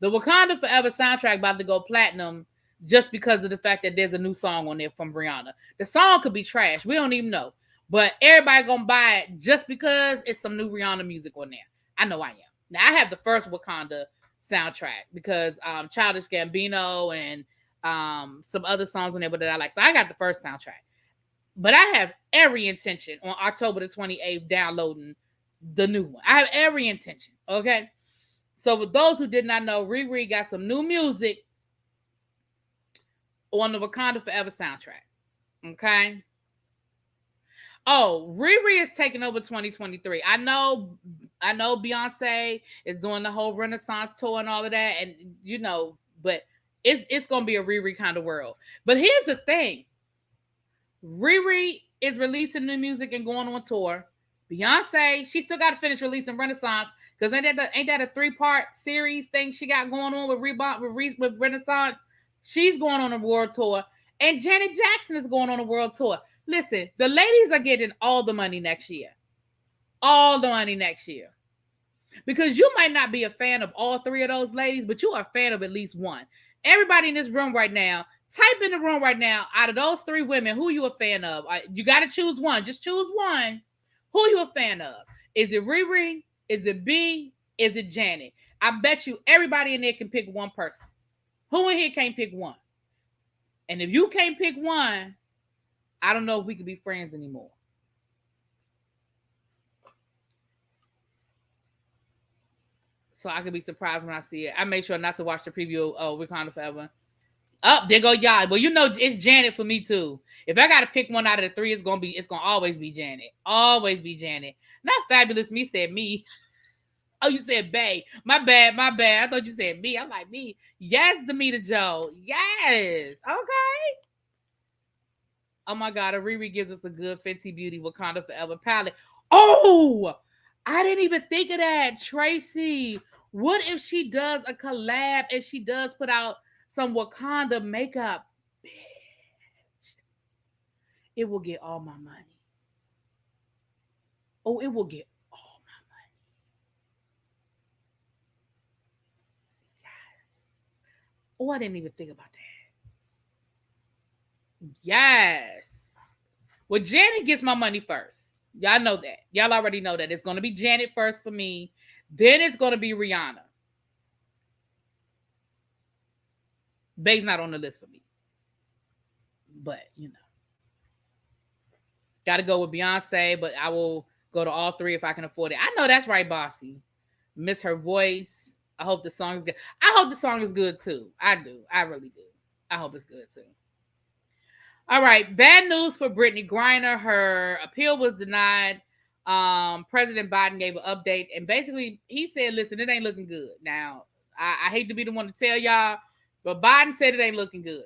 The Wakanda Forever soundtrack about to go platinum just because of the fact that there's a new song on there from Rihanna. The song could be trash. We don't even know. But everybody gonna buy it just because it's some new Rihanna music on there. I know I am. Now, I have the first Wakanda soundtrack because Childish Gambino and some other songs on there that I like. So I got the first soundtrack. But I have every intention on October the 28th downloading the new one. I have every intention, okay? So with those who did not know, Riri got some new music on the Wakanda Forever soundtrack, okay? Oh, Riri is taking over 2023. I know Beyonce is doing the whole Renaissance tour and all of that, and you know, but it's gonna be a Riri kind of world. But here's the thing. Riri is releasing new music and going on tour. Beyonce, she still got to finish releasing Renaissance, because ain't that a 3-part series thing she got going on with Renaissance? She's going on a world tour, and Janet Jackson is going on a world tour. Listen, the ladies are getting all the money next year. All the money next year. Because you might not be a fan of all 3 of those ladies, but you are a fan of at least one. Everybody in this room right now, type in the room right now, out of those 3 women, who you a fan of? You got to choose one. Just choose one. Who you a fan of? Is it Riri? Is it B? Is it Janet? I bet you everybody in there can pick one person. Who in here can't pick one? And if you can't pick one, I don't know if we can be friends anymore. So I could be surprised when I see it. I make sure not to watch the preview of Wakanda Forever. Up, there go y'all. Well, you know it's Janet for me too. If I gotta pick one out of the 3, it's gonna always be Janet. Always be Janet. Not Fabulous Me said me. Oh, you said Bay. My bad. I thought you said me. I'm like me. Yes, Demita Joe. Yes. Okay. Oh my God, Riri gives us a good Fenty Beauty Wakanda Forever palette. Oh, I didn't even think of that, Tracy. What if she does a collab and she does put out some Wakanda makeup? Bitch. It will get all my money. Oh, it will get all my money. Yes. Oh, I didn't even think about that. Yes. Well, Janet gets my money first. Y'all know that. Y'all already know that. It's going to be Janet first for me. Then it's going to be Rihanna. Bay's not on the list for me. But, you know. Got to go with Beyonce, but I will go to all 3 if I can afford it. I know that's right, Bossy. Miss her voice. I hope the song is good. I hope the song is good, too. I do. I really do. I hope it's good, too. All right. Bad news for Brittany Griner. Her appeal was denied. President Biden gave an update, and basically he said, listen, it ain't looking good. Now, I hate to be the one to tell y'all, but Biden said it ain't looking good.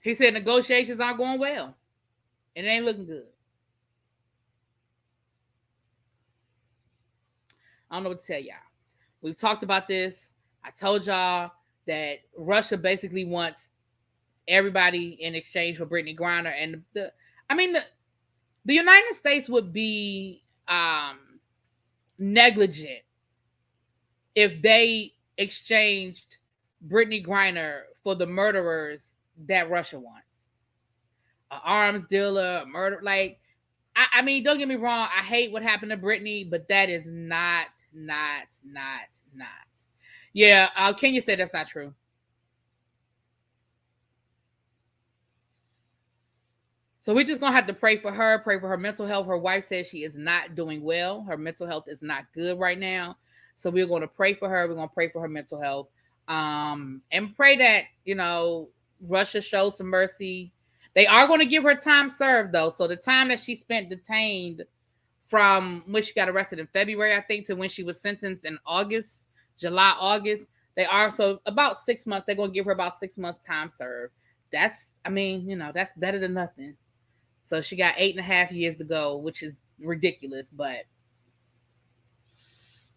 He said negotiations aren't going well, and it ain't looking good. I don't know what to tell y'all. We've talked about this. I told y'all that Russia basically wants everybody in exchange for Brittany Griner, and the United States would be negligent if they exchanged Brittany Griner for the murderers that Russia wants. An arms dealer, a murder. Like, I mean, don't get me wrong. I hate what happened to Brittany, but that is not. Yeah, Kenya said that's not true. So we're just going to have to pray for her mental health. Her wife says she is not doing well. Her mental health is not good right now. So we're going to pray for her. We're going to pray for her mental health. And pray that, Russia shows some mercy. They are going to give her time served, though. So the time that she spent detained from when she got arrested in February, I think, to when she was sentenced in July, August, they are so about 6 months. They're going to give her about 6 months time served. That's better than nothing. So she got 8.5 years to go, which is ridiculous. But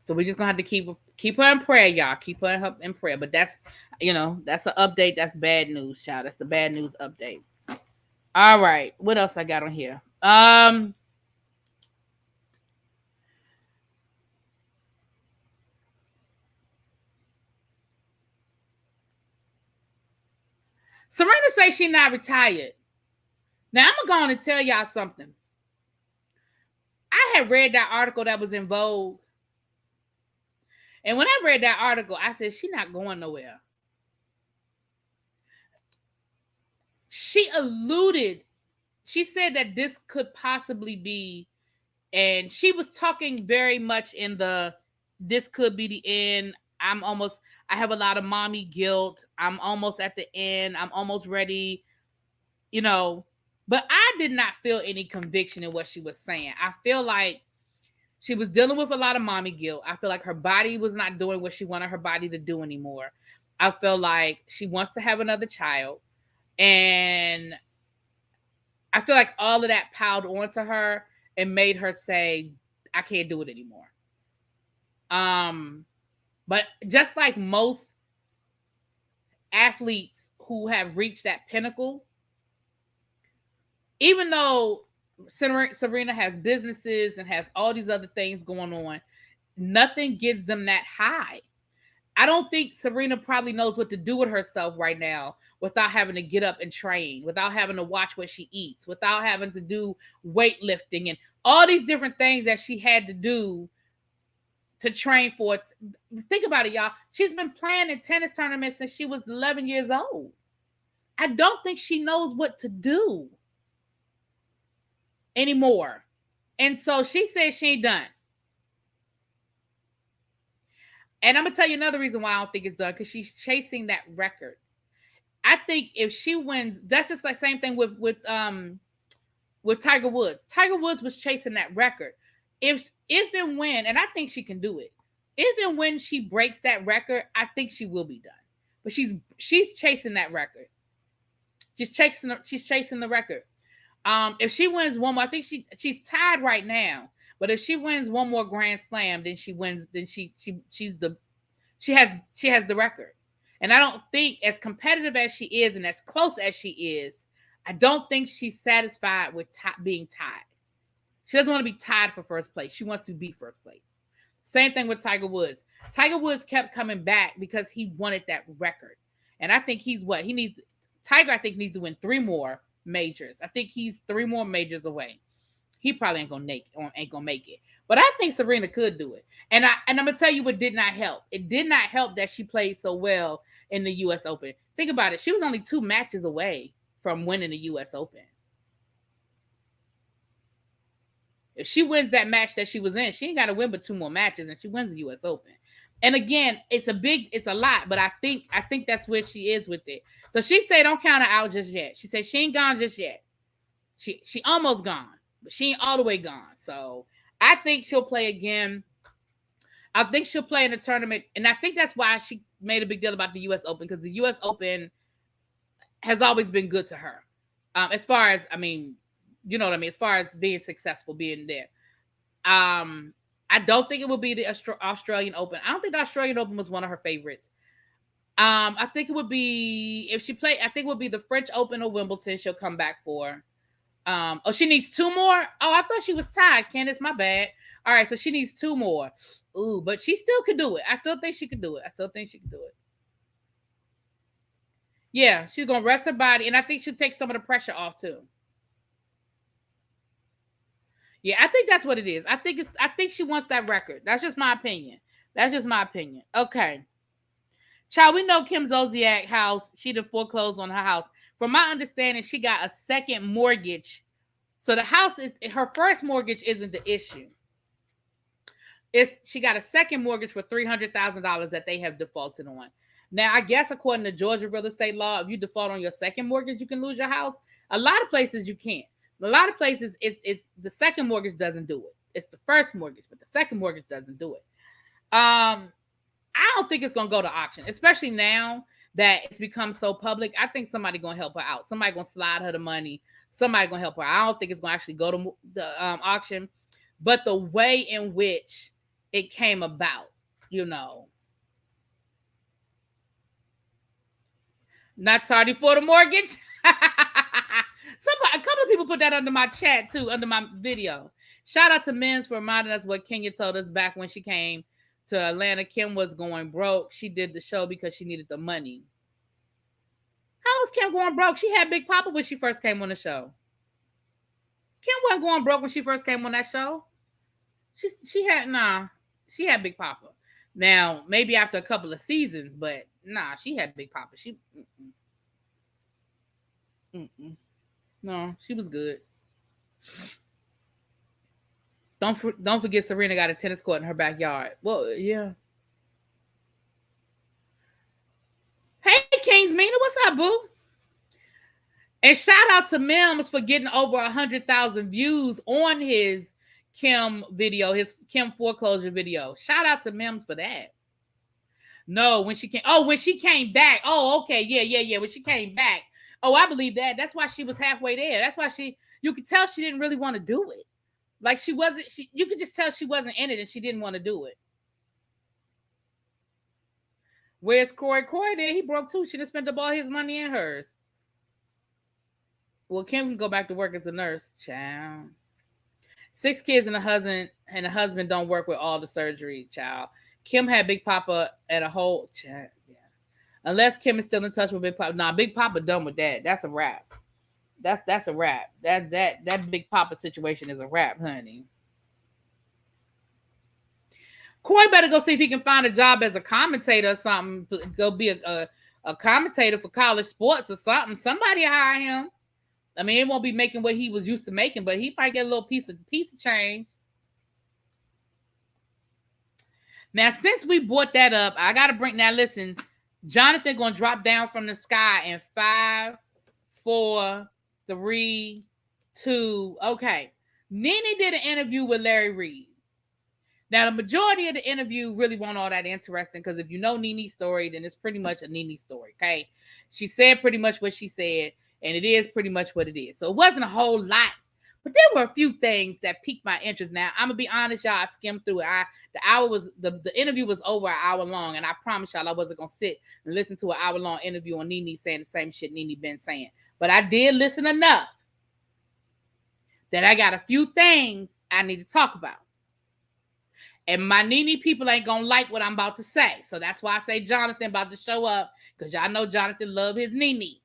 so we're just gonna have to keep her in prayer, y'all. Keep her in prayer. But that's that's an update. That's bad news, child. That's the bad news update. All right, what else I got on here? Serena says she's not retired. Now, I'm going to tell y'all something. I had read that article that was in Vogue. And when I read that article, I said, she's not going nowhere. She alluded. She said that this could possibly be, and she was talking very much in this could be the end. I have a lot of mommy guilt. I'm almost at the end. I'm almost ready, But I did not feel any conviction in what she was saying. I feel like she was dealing with a lot of mommy guilt. I feel like her body was not doing what she wanted her body to do anymore. I feel like she wants to have another child. And I feel like all of that piled onto her and made her say, I can't do it anymore. But just like most athletes who have reached that pinnacle, even though Serena has businesses and has all these other things going on, nothing gives them that high. I don't think Serena probably knows what to do with herself right now without having to get up and train, without having to watch what she eats, without having to do weightlifting and all these different things that she had to do to train for it. Think about it, y'all. She's been playing in tennis tournaments since she was 11 years old. I don't think she knows what to do anymore. And so she said she ain't done. And I'm going to tell you another reason why I don't think it's done, because she's chasing that record. I think if she wins, that's just the same thing with Tiger Woods. Tiger Woods was chasing that record. If and when, and I think she can do it, if and when she breaks that record, I think she will be done. But she's chasing that record. She's chasing the record. If she wins one more, I think she's tied right now. But if she wins one more Grand Slam, then she wins. Then she has the record. And I don't think, as competitive as she is and as close as she is, I don't think she's satisfied with being tied. She doesn't want to be tied for first place. She wants to be first place. Same thing with Tiger Woods. Tiger Woods kept coming back because he wanted that record. And I think Tiger, I think, needs to win 3 more majors. I think he's 3 more majors away. He probably ain't gonna make it. But I think Serena could do it. And I'm gonna tell you what did not help. It did not help that she played so well in the US Open. Think about it. She was only 2 matches away from winning the US Open. If she wins that match that she was in, she ain't got to win but 2 more matches, and she wins the US Open. And again, it's a lot, but I think that's where she is with it. So she said, don't count her out just yet. She said she ain't gone just yet. She almost gone, but she ain't all the way gone. So I think she'll play again. I think she'll play in the tournament, and I think that's why she made a big deal about the US Open, because the US Open has always been good to her. As far as, I mean, you know what I mean, as far as being successful, being there. I don't think it will be the Australian Open. I don't think the Australian Open was one of her favorites. I think it would be, if she played, I think it would be the French Open or Wimbledon she'll come back for. She needs 2 more? Oh, I thought she was tied, Candace, my bad. All right, so she needs 2 more. Ooh, but she still could do it. I still think she could do it. Yeah, she's going to rest her body, and I think she'll take some of the pressure off, too. Yeah, I think that's what it is. I think she wants that record. That's just my opinion. Okay. Child, we know Kim Zolciak house. She done foreclosed on her house. From my understanding, she got a second mortgage. So the house her first mortgage isn't the issue. She got a second mortgage for $300,000 that they have defaulted on. Now, I guess according to Georgia real estate law, if you default on your second mortgage, you can lose your house. A lot of places you can't. A lot of places, it's the second mortgage doesn't do it. It's the first mortgage, but the second mortgage doesn't do it. I don't think it's going to go to auction, especially now that it's become so public. I think somebody going to help her out. Somebody going to slide her the money. Somebody going to help her. I don't think it's going to actually go to the auction. But the way in which it came about, you know. Not tardy for the mortgage. A couple of people put that under my chat too, under my video. Shout out to Mims for reminding us what Kenya told us back when she came to Atlanta. Kim was going broke. She did the show because she needed the money. How was Kim going broke? She had Big Papa when she first came on the show. Kim wasn't going broke when she first came on that show. She had Big Papa. Now, maybe after a couple of seasons, but she had Big Papa. No, she was good. Don't forget Serena got a tennis court in her backyard. Well, yeah. Hey, Kings Mina, what's up, boo? And shout out to Mims for getting over 100,000 views on his Kim video, his Kim foreclosure video. Shout out to Mims for that. No, when she came back. Oh, okay, yeah. When she came back, Oh, I believe that. That's why she was halfway there. That's why you could tell she didn't really want to do it. Like she wasn't, you could just tell she wasn't in it and she didn't want to do it. Where's Corey? Corey there, he broke too. She done spent up all his money and hers. Well, Kim can go back to work as a nurse. Child. 6 kids and a husband don't work with all the surgery, child. Kim had Big Papa at a whole child. Yeah. Unless Kim is still in touch with Big Papa. Nah, Big Papa done with that. That's a wrap. That's a wrap. That Big Papa situation is a wrap, honey. Corey better go see if he can find a job as a commentator or something. Go be a commentator for college sports or something. Somebody hire him. I mean, it won't be making what he was used to making, but he might get a little piece of change. Now, since we brought that up, I gotta bring now. Listen, Jonathan gonna drop down from the sky in 5, 4, 3, 2. Okay, Nene did an interview with Larry Reid. Now, the majority of the interview really wasn't all that interesting because if you know Nene's story, then it's pretty much a Nene story. Okay, she said pretty much what she said. And it is pretty much what it is. So it wasn't a whole lot, but there were a few things that piqued my interest. Now, I'm gonna be honest, y'all. I skimmed through it. The interview was over an hour long, and I promise y'all I wasn't gonna sit and listen to an hour-long interview on Nene saying the same shit Nene been saying. But I did listen enough that I got a few things I need to talk about. And my Nene people ain't gonna like what I'm about to say. So that's why I say Jonathan about to show up, because y'all know Jonathan love his Nene.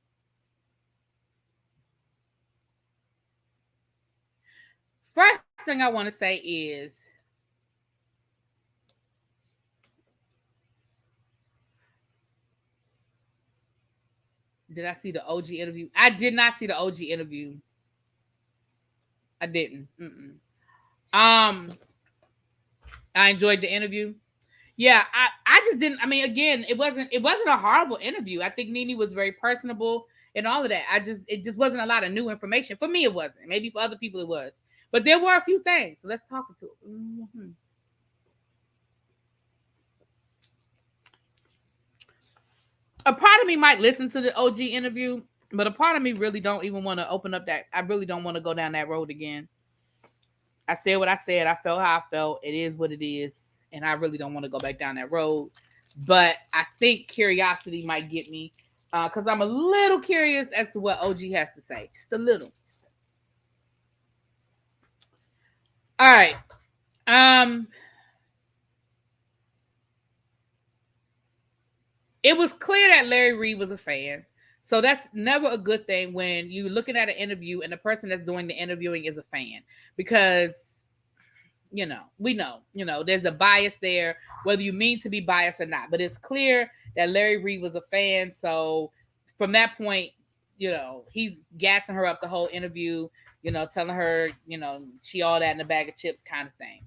First thing I want to say is did I see the OG interview? I did not see the OG interview. I didn't. I enjoyed the interview. Yeah, I just didn't. I mean, again, it wasn't a horrible interview. I think Nene was very personable and all of that. It just wasn't a lot of new information. For me, it wasn't. Maybe for other people, it was. But there were a few things. So let's talk to it. Mm-hmm. A part of me might listen to the OG interview, but a part of me really don't even want to open up that. I really don't want to go down that road again. I said what I said. I felt how I felt. It is what it is. And I really don't want to go back down that road. But I think curiosity might get me because I'm a little curious as to what OG has to say. Just a little. All right. It was clear that Larry Reid was a fan. So that's never a good thing when you're looking at an interview and the person that's doing the interviewing is a fan. Because, we know, there's a bias there, whether you mean to be biased or not. But it's clear that Larry Reid was a fan. So from that point, he's gassing her up the whole interview, telling her, she all that in a bag of chips kind of thing.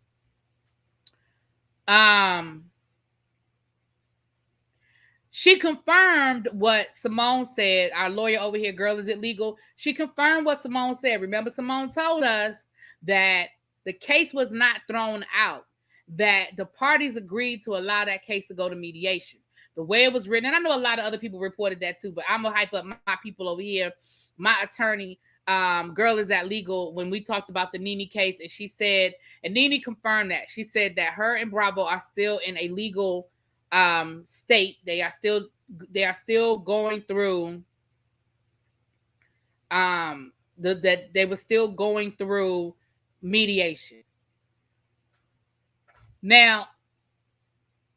She confirmed what Simone said. Our lawyer over here, girl, is it legal? She confirmed what Simone said. Remember, Simone told us that the case was not thrown out, that the parties agreed to allow that case to go to mediation. The way it was written, and I know a lot of other people reported that too, but I'm going to hype up my people over here. My attorney, girl, is that legal? When we talked about the Nene case, and she said, and Nene confirmed that. She said that her and Bravo are still in a legal state. They are still going through that they were still going through mediation. Now,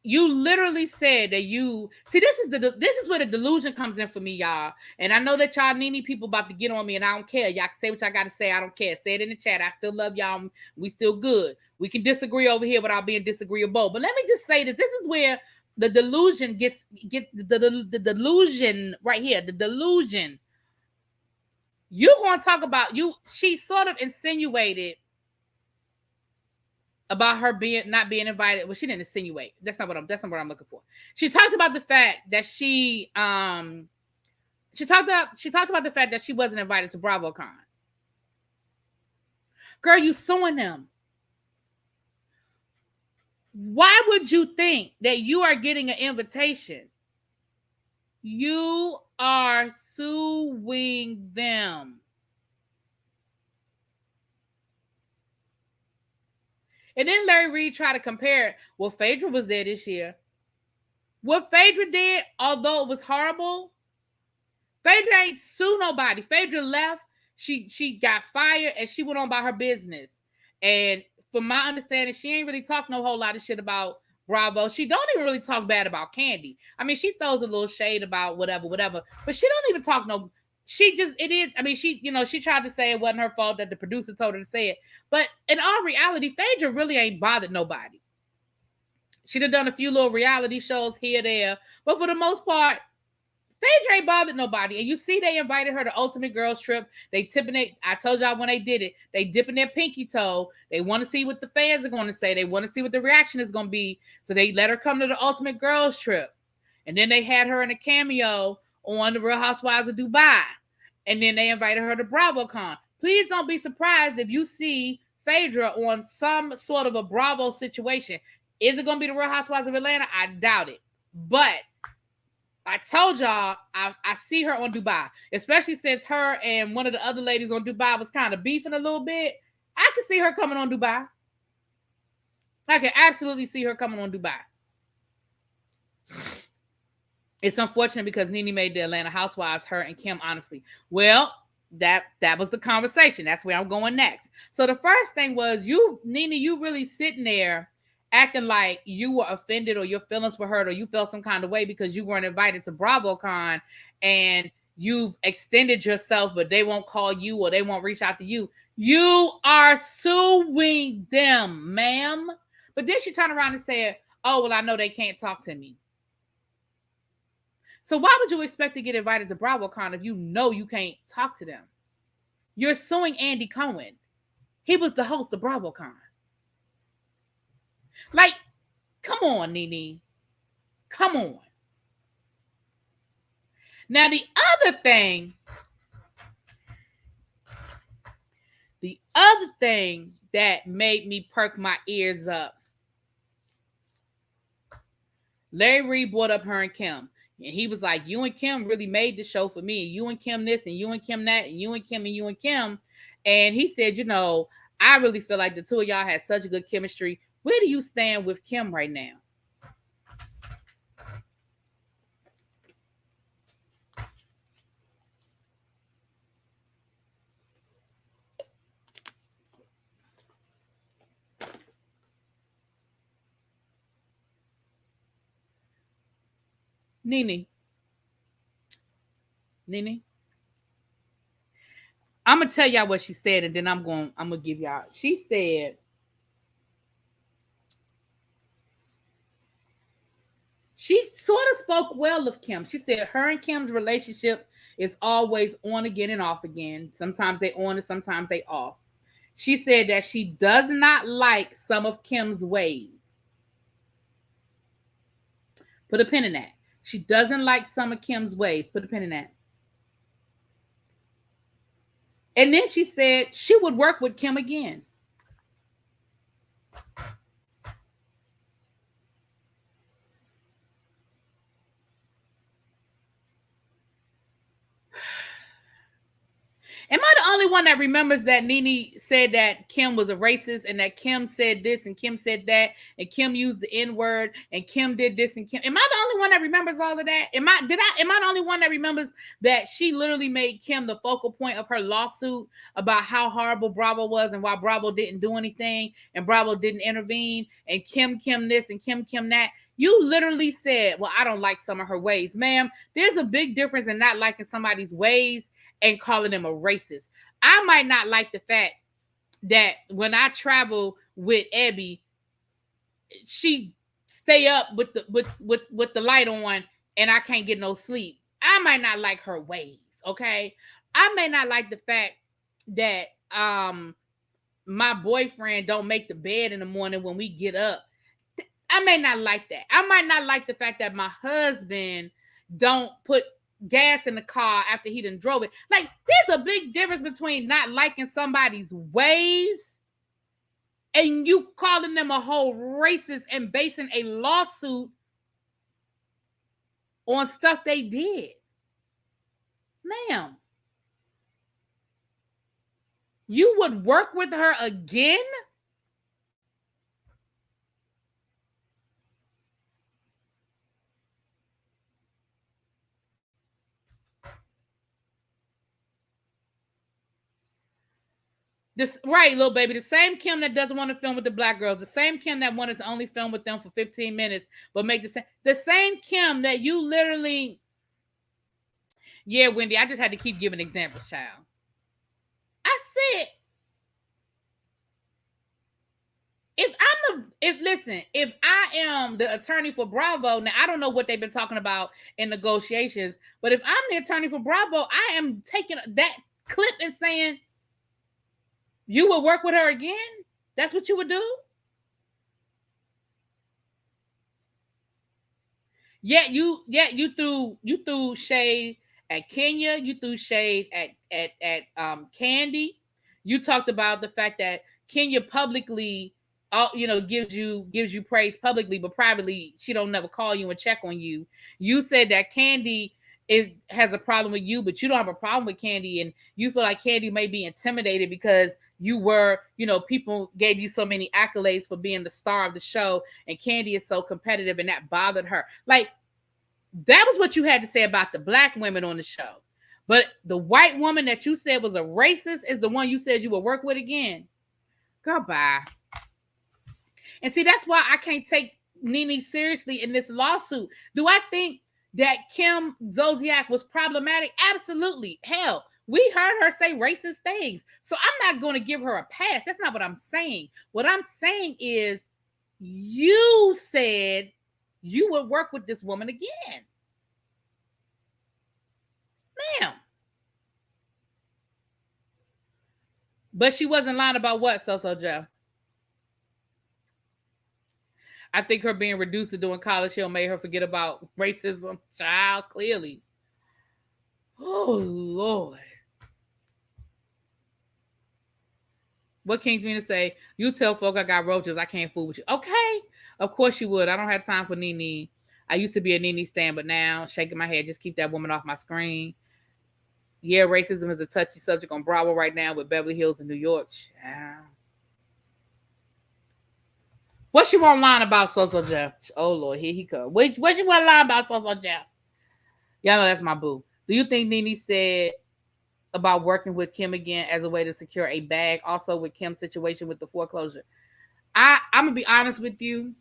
you literally said that you see this is where the delusion comes in for me, y'all. And I know that y'all Nene people about to get on me, and I don't care. Y'all can say what y'all got to say. I don't care. Say it in the chat. I still love y'all. We still good. We can disagree over here without being disagreeable. But let me just say this. This is where the delusion gets the delusion right here. The delusion. You're going to talk about you. She sort of insinuated about her not being invited. Well, she didn't insinuate. That's not what I'm looking for. She talked about the fact that she talked about the fact that she wasn't invited to BravoCon. Girl, you suing them. Why would you think that you are getting an invitation? You are suing them. And then Larry Reid tried to compare it. Well, Phaedra was there this year. What Phaedra did, although it was horrible, Phaedra ain't sue nobody. Phaedra left. She got fired and she went on by her business. And from my understanding, she ain't really talk no whole lot of shit about Bravo. She don't even really talk bad about Candy. I mean, she throws a little shade about whatever, but she don't even talk no. She just, it is, I mean, she tried to say it wasn't her fault that the producer told her to say it. But in all reality, Phaedra really ain't bothered nobody. She'd have done a few little reality shows here, there. But for the most part, Phaedra ain't bothered nobody. And you see they invited her to Ultimate Girls Trip. They tipping it. I told y'all when they did it, they dipping their pinky toe. They want to see what the fans are going to say. They want to see what the reaction is going to be. So they let her come to the Ultimate Girls Trip. And then they had her in a cameo on The Real Housewives of Dubai. And then they invited her to BravoCon. Please don't be surprised if you see Phaedra on some sort of a Bravo situation. Is it going to be The Real Housewives of Atlanta? I doubt it. But I told y'all I see her on Dubai, especially since her and one of the other ladies on Dubai was kind of beefing a little bit. I can see her coming on Dubai. I can absolutely see her coming on Dubai. It's unfortunate because Nene made the Atlanta Housewives, her and Kim, honestly. Well, that was the conversation. That's where I'm going next. So the first thing was, Nene, you really sitting there acting like you were offended or your feelings were hurt or you felt some kind of way because you weren't invited to BravoCon and you've extended yourself, but they won't call you or they won't reach out to you. You are suing them, ma'am. But then she turned around and said, oh, well, I know they can't talk to me. So why would you expect to get invited to BravoCon if you know you can't talk to them? You're suing Andy Cohen. He was the host of BravoCon. Like, come on, Nene. Come on. Now, the other thing that made me perk my ears up, Larry Reid brought up her and Kim. And he was like, you and Kim really made the show for me. You and Kim this, and you and Kim that, and you and Kim, and you and Kim. And he said, I really feel like the two of y'all had such a good chemistry. Where do you stand with Kim right now? Nene. I'm going to tell y'all what she said, and then I'm going to give y'all. She said, she sort of spoke well of Kim. She said her and Kim's relationship is always on again and off again. Sometimes they on and sometimes they off. She said that she does not like some of Kim's ways. Put a pin in that. She doesn't like some of Kim's ways. Put a pin in that. And then she said she would work with Kim again. Am I the only one that remembers that Nene said that Kim was a racist and that Kim said this and Kim said that and Kim used the N-word and Kim did this and Kim? Am I the only one that remembers all of that? Am I the only one that remembers that she literally made Kim the focal point of her lawsuit about how horrible Bravo was and why Bravo didn't do anything and Bravo didn't intervene and Kim this and Kim that? You literally said, well, I don't like some of her ways. Ma'am, there's a big difference in not liking somebody's ways and calling them a racist. I might not like the fact that when I travel with Abby, she stay up with the light on and I can't get no sleep. I might not like her ways, okay? I may not like the fact that my boyfriend don't make the bed in the morning when we get up. I may not like that. I might not like the fact that my husband don't put gas in the car after he done drove it. Like, there's a big difference between not liking somebody's ways and you calling them a whole racist and basing a lawsuit on stuff they did. Ma'am, you would work with her again? This right, little baby. The same Kim that doesn't want to film with the black girls, the same Kim that wanted to only film with them for 15 minutes, but make the same Kim that you literally. Yeah, Wendy, I just had to keep giving examples, child. I said, if I am the attorney for Bravo, now I don't know what they've been talking about in negotiations, but if I'm the attorney for Bravo, I am taking that clip and saying, you will work with her again? That's what you would do? You threw shade at Kenya, you threw shade at Candy. You talked about the fact that Kenya publicly gives you praise publicly, but privately she don't never call you and check on you. You said that Candy has a problem with you, but you don't have a problem with Candy, and you feel like Candy may be intimidated because you were, people gave you so many accolades for being the star of the show, and Candy is so competitive, and that bothered her. Like, that was what you had to say about the black women on the show. But the white woman that you said was a racist is the one you said you would work with again. Goodbye. And see, that's why I can't take Nene seriously in this lawsuit. Do I think that Kim Zolciak was problematic? Absolutely. Hell, we heard her say racist things. So I'm not going to give her a pass. That's not what I'm saying. What I'm saying is, you said you would work with this woman again. Ma'am. But she wasn't lying about what, So Jeff? I think her being reduced to doing College Hill made her forget about racism. Child, clearly. Oh, Lord. What King's mean to say? You tell folk I got roaches, I can't fool with you. Okay. Of course you would. I don't have time for Nene. I used to be a Nene stan, but now shaking my head, just keep that woman off my screen. Yeah, racism is a touchy subject on Bravo right now with Beverly Hills in New York. What she want line about So Jeff? Oh Lord, here he come. What she want line about So Jeff? Y'all know that's my boo. Do you think Nene said about working with Kim again as a way to secure a bag? Also with Kim's situation with the foreclosure. I'm gonna be honest with you.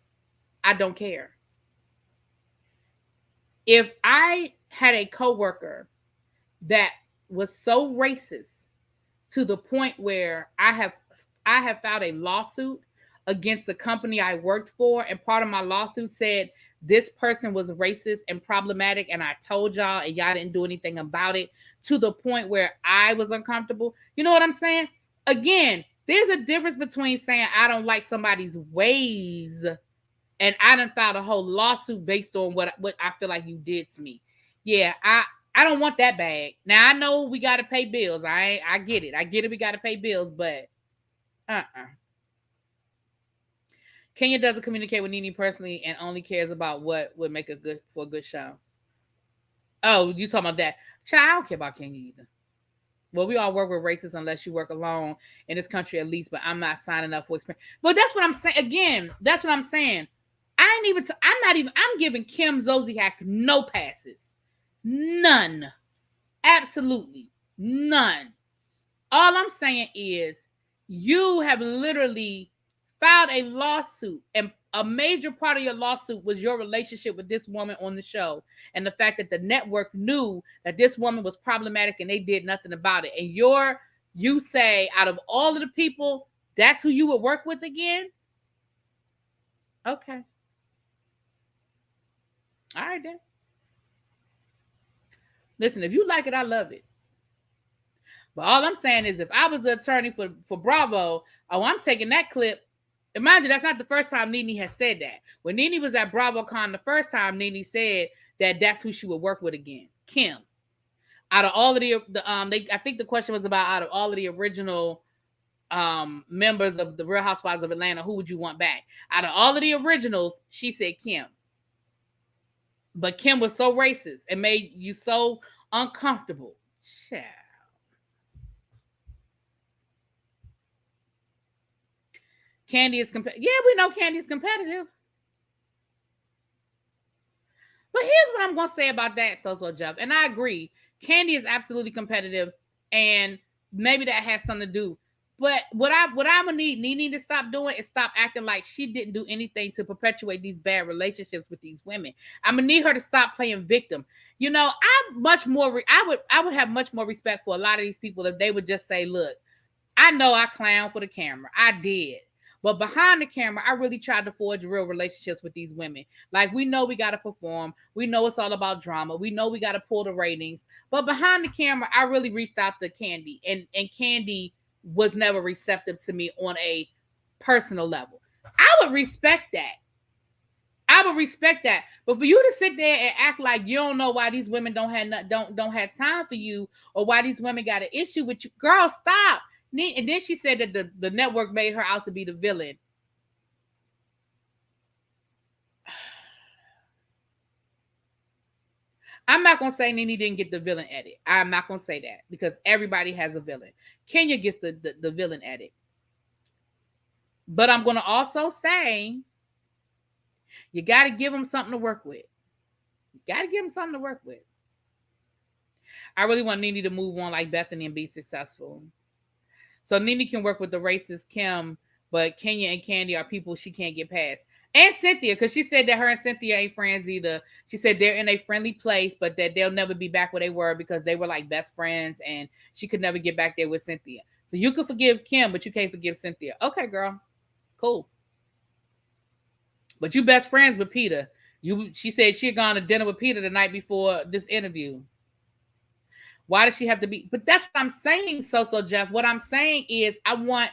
I don't care. If I had a coworker that was so racist to the point where I have filed a lawsuit against the company I worked for, and part of my lawsuit said this person was racist and problematic, and I told y'all and y'all didn't do anything about it, to the point where I was uncomfortable. You know what I'm saying? Again, there's a difference between saying I don't like somebody's ways and I done filed a whole lawsuit based on what I feel like you did to me. Yeah, I don't want that bag. Now I know we got to pay bills. I get it. I get it. We got to pay bills, but Kenya doesn't communicate with Nene personally and only cares about what would make a good show. Oh, you talking about that? Child, I don't care about Kenya either. Well, we all work with racists unless you work alone in this country at least, but I'm not signing up for experience. But that's what I'm saying. Again, that's what I'm saying. I'm giving Kim Zolciak no passes. None. Absolutely none. All I'm saying is you have literally filed a lawsuit, and a major part of your lawsuit was your relationship with this woman on the show, and the fact that the network knew that this woman was problematic and they did nothing about it. And you say out of all of the people, that's who you would work with again? Okay. All right then. Listen, if you like it, I love it. But all I'm saying is if I was the attorney for Bravo, I'm taking that clip. Imagine that's not the first time Nene has said that. When Nene was at BravoCon the first time, Nene said that that's who she would work with again, Kim. Out of all of I think the question was about out of all of the original members of the Real Housewives of Atlanta, who would you want back? Out of all of the originals, she said Kim. But Kim was so racist and made you so uncomfortable Child. Kandi is competitive. Yeah, we know Kandi is competitive. But here's what I'm going to say about that, So Jeff. And I agree. Kandi is absolutely competitive. And maybe that has something to do. But what I'm gonna need Nene to stop doing is stop acting like she didn't do anything to perpetuate these bad relationships with these women. I'm gonna need her to stop playing victim. You know, I would have much more respect for a lot of these people if they would just say, look, I know I clown for the camera. I did. But behind the camera, I really tried to forge real relationships with these women. Like, we know we got to perform. We know it's all about drama. We know we got to pull the ratings. But behind the camera, I really reached out to Kandi. And Kandi was never receptive to me on a personal level. I would respect that. But for you to sit there and act like you don't know why these women don't have time for you, or why these women got an issue with you, girl, stop. And then she said that the network made her out to be the villain. I'm not going to say Nene didn't get the villain edit. I'm not going to say that, because everybody has a villain. Kenya gets the villain edit. But I'm going to also say you got to give them something to work with. I really want Nene to move on like Bethany and be successful. So Nene can work with the racist Kim, but Kenya and Kandi are people she can't get past. And Cynthia, because she said that her and Cynthia ain't friends either. She said they're in a friendly place, but that they'll never be back where they were because they were like best friends, and she could never get back there with Cynthia. So you could forgive Kim, but you can't forgive Cynthia. Okay, girl. Cool. But you best friends with Peter. She said she had gone to dinner with Peter the night before this interview. Why does she have to be? But that's what I'm saying, So Jeff. What I'm saying is I want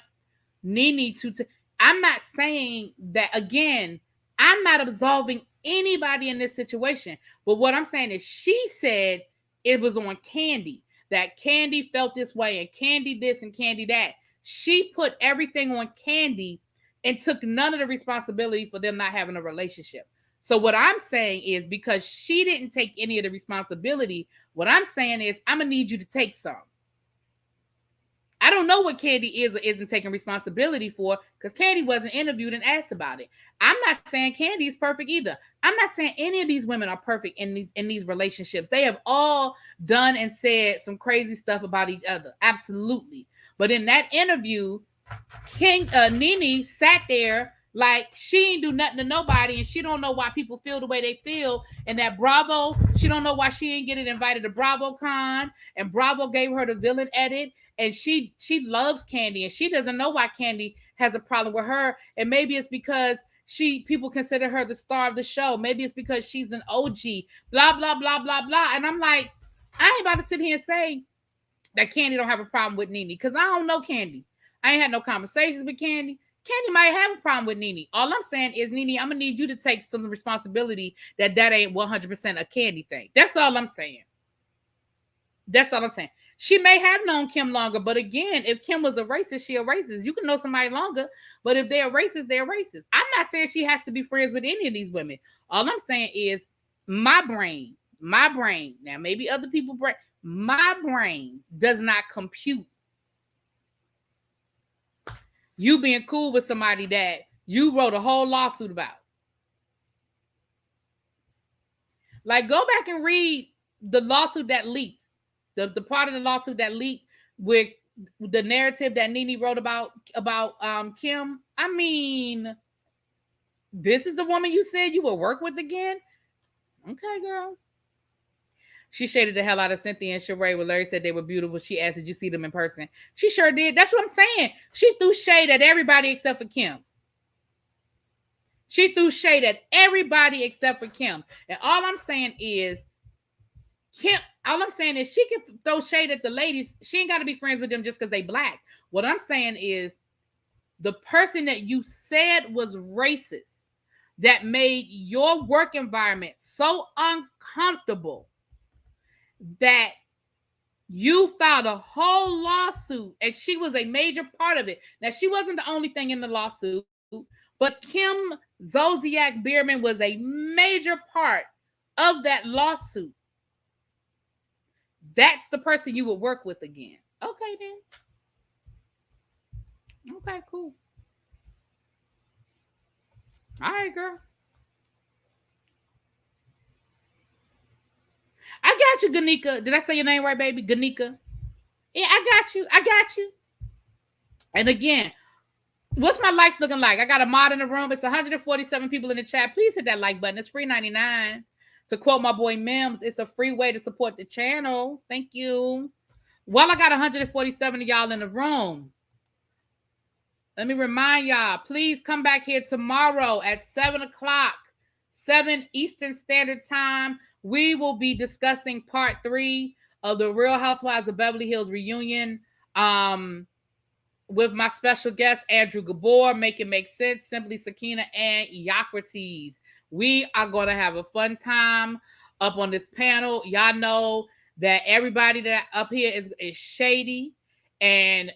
Nene to I'm not saying that, again, I'm not absolving anybody in this situation. But what I'm saying is she said it was on Kandi, that Kandi felt this way and Kandi this and Kandi that. She put everything on Kandi and took none of the responsibility for them not having a relationship. So what I'm saying is, because she didn't take any of the responsibility, what I'm saying is I'm going to need you to take some. I don't know what Kandi is or isn't taking responsibility for, because Kandi wasn't interviewed and asked about it. I'm not saying Kandi is perfect either. I'm not saying any of these women are perfect in these relationships. They have all done and said some crazy stuff about each other. Absolutely. But in that interview, Nene sat there like she ain't do nothing to nobody, and she don't know why people feel the way they feel. And that Bravo, she don't know why she ain't getting invited to BravoCon, and Bravo gave her the villain edit, and she loves Kandi, and she doesn't know why Kandi has a problem with her. And maybe it's because people consider her the star of the show. Maybe it's because she's an OG. Blah blah blah blah blah. And I'm like, I ain't about to sit here and say that Kandi don't have a problem with Nene, because I don't know Kandi. I ain't had no conversations with Kandi. Kandi might have a problem with Nene. All I'm saying is, Nene, I'm going to need you to take some responsibility that ain't 100% a Kandi thing. That's all I'm saying. She may have known Kim longer, but again, if Kim was a racist, she a racist. You can know somebody longer, but if they're racist, they're racist. I'm not saying she has to be friends with any of these women. All I'm saying is my brain, now maybe other people's brain, my brain does not compute you being cool with somebody that you wrote a whole lawsuit about. Like, go back and read the lawsuit that leaked. The part of the lawsuit that leaked with the narrative that Nene wrote about Kim. I mean, this is the woman you said you would work with again? Okay, girl. She shaded the hell out of Cynthia and Sheree when Larry said they were beautiful. She asked, did you see them in person? She sure did. That's what I'm saying. She threw shade at everybody except for Kim. And all I'm saying is, she can throw shade at the ladies. She ain't got to be friends with them just because they black. What I'm saying is, the person that you said was racist, that made your work environment so uncomfortable that you filed a whole lawsuit, and she was a major part of it. Now, she wasn't the only thing in the lawsuit, but Kim Zolciak Bierman was a major part of that lawsuit. That's the person you would work with again. Okay, then. Okay, cool. All right, girl. I got you, Ganika. Did I say your name right, baby? Ganika. Yeah, I got you. I got you. And again, what's my likes looking like? I got a mod in the room. It's 147 people in the chat. Please hit that like button. It's free 99. To quote my boy Mims, it's a free way to support the channel. Thank you. While I got 147 of y'all in the room, let me remind y'all, please come back here tomorrow at 7 o'clock, 7 Eastern Standard Time. We will be discussing part 3 of the Real Housewives of Beverly Hills reunion with my special guest, Andrew Gabor, Make It Make Sense, Simply Sakina, and Iocrates. We are going to have a fun time up on this panel. Y'all know that everybody that up here is shady, and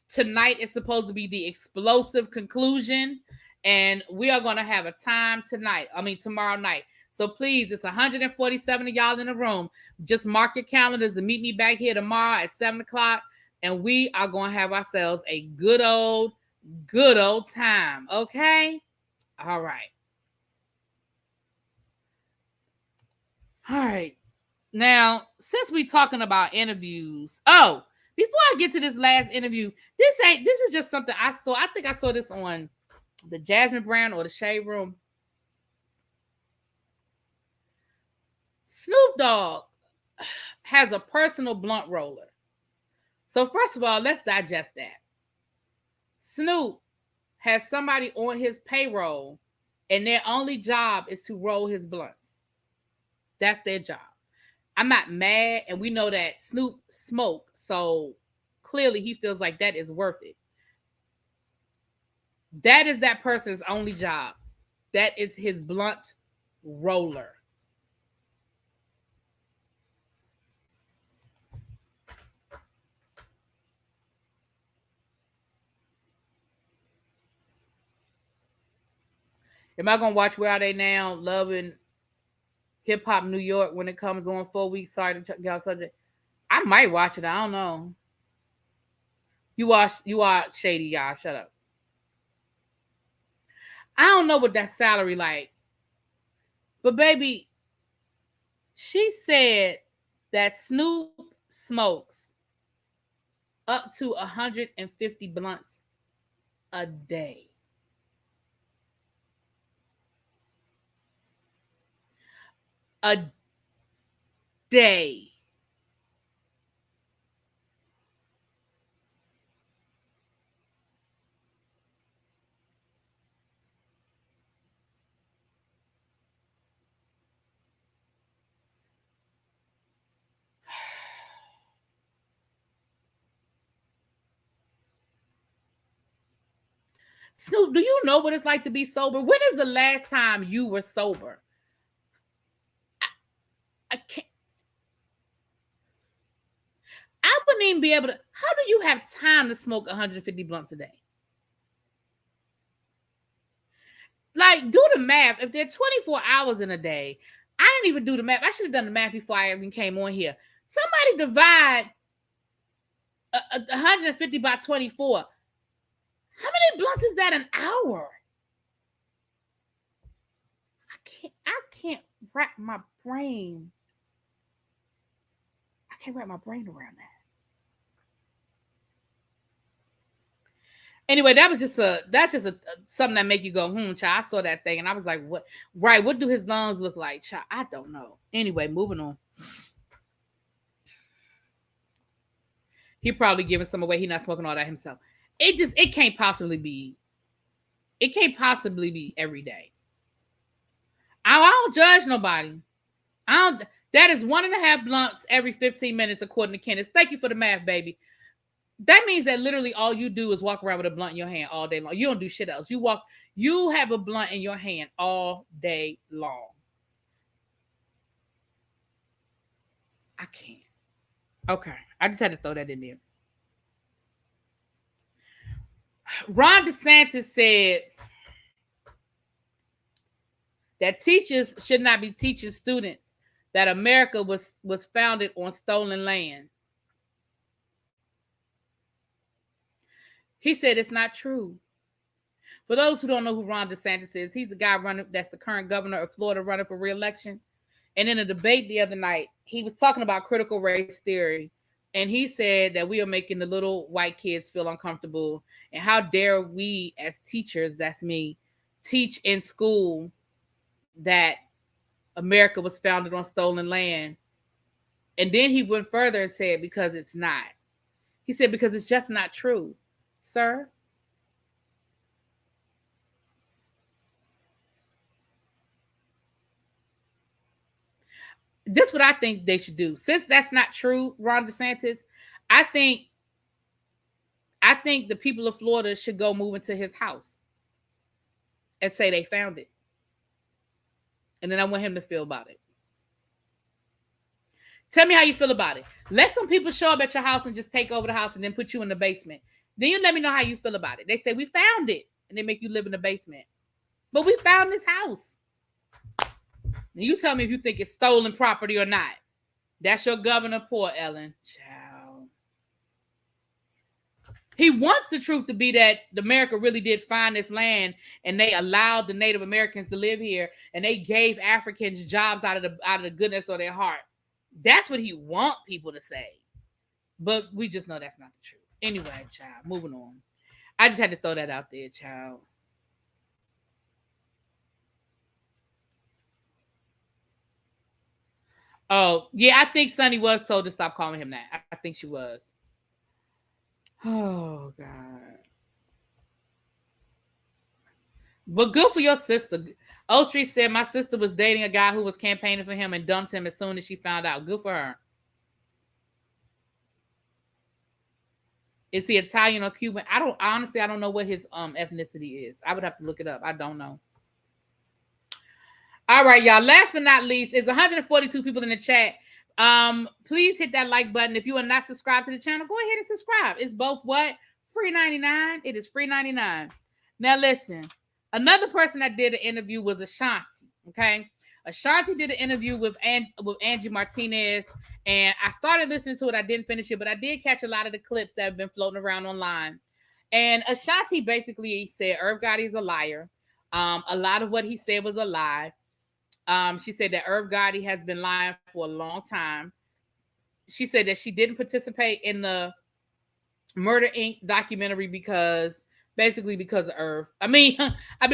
tonight is supposed to be the explosive conclusion, and we are going to have a time tomorrow night. So please, it's 147 of y'all in the room. Just mark your calendars and meet me back here tomorrow at 7 o'clock, and we are going to have ourselves a good old time. Okay? All right. All right. Now, since we're talking about interviews, before I get to this last interview, this is just something I saw. I think I saw this on the Jasmine brand or the Shade Room. Snoop Dogg has a personal blunt roller. So first of all, let's digest that. Snoop has somebody on his payroll, and their only job is to roll his blunts. That's their job. I'm not mad, and we know that Snoop smoked, so clearly he feels like that is worth it. That is that person's only job. That is his blunt roller. Am I gonna watch Where Are They Now? Loving Hip Hop New York when it comes on 4 weeks? Sorry to get off subject. I might watch it. I don't know. You are shady, y'all. Shut up. I don't know what that salary like. But baby, she said that Snoop smokes up to 150 blunts a day. A day. Snoop, do you know what it's like to be sober? When is the last time you were sober? I can't. I wouldn't even be able to. How do you have time to smoke 150 blunts a day? Like, do the math. If there are 24 hours in a day, I didn't even do the math. I should have done the math before I even came on here. Somebody divide 150 by 24. How many blunts is that an hour? I can't wrap my brain. I can't wrap my brain around that. Anyway, that's just something that make you go, child. I saw that thing and I was like, what? Right, what do his lungs look like, child? I don't know. Anyway, moving on. He probably giving some away. He not smoking all that himself. It can't possibly be every day. I don't judge nobody. That is 1.5 blunts every 15 minutes, according to Kenneth. Thank you for the math, baby. That means that literally all you do is walk around with a blunt in your hand all day long. You don't do shit else. You have a blunt in your hand all day long. I can't. Okay. I just had to throw that in there. Ron DeSantis said that teachers should not be teaching students that America was founded on stolen land. He said it's not true. For those who don't know who Ron DeSantis is, he's the guy that's the current governor of Florida running for re-election. And in a debate the other night, he was talking about critical race theory. And he said that we are making the little white kids feel uncomfortable. And how dare we as teachers, that's me, teach in school that America was founded on stolen land. And then he went further and said, because it's not. He said, because it's just not true, sir. This is what I think they should do. Since that's not true, Ron DeSantis, I think the people of Florida should go move into his house and say they found it. And then I want him to feel about it. Tell me how you feel about it. Let some people show up at your house and just take over the house and then put you in the basement. Then you let me know how you feel about it. They say, we found it. And they make you live in the basement. But we found this house. And you tell me if you think it's stolen property or not. That's your governor, poor Ellen. Child. He wants the truth to be that America really did find this land and they allowed the Native Americans to live here and they gave Africans jobs out of the goodness of their heart. That's what he wants people to say. But we just know that's not the truth. Anyway, child, moving on. I just had to throw that out there, child. Oh, yeah, I think Sonny was told to stop calling him that. I think she was. Oh, God. But good for your sister. O Street said, my sister was dating a guy who was campaigning for him and dumped him as soon as she found out. Good for her. Is he Italian or Cuban? I don't know what his ethnicity is. I would have to look it up. I don't know. All right, y'all. Last but not least, it's 142 people in the chat. Please hit that like button. If you are not subscribed to the channel, go ahead and subscribe. It's both what? Free 99. It is free 99. Now listen, another person that did an interview was Ashanti. Okay, Ashanti did an interview with Angie Martinez, and I started listening to it. I didn't finish it, but I did catch a lot of the clips that have been floating around online. And Ashanti basically said Irv Gotti is a liar. A lot of what he said was a lie. She said that Irv Gotti has been lying for a long time. She said that she didn't participate in the Murder Inc. documentary because of Irv. I mean,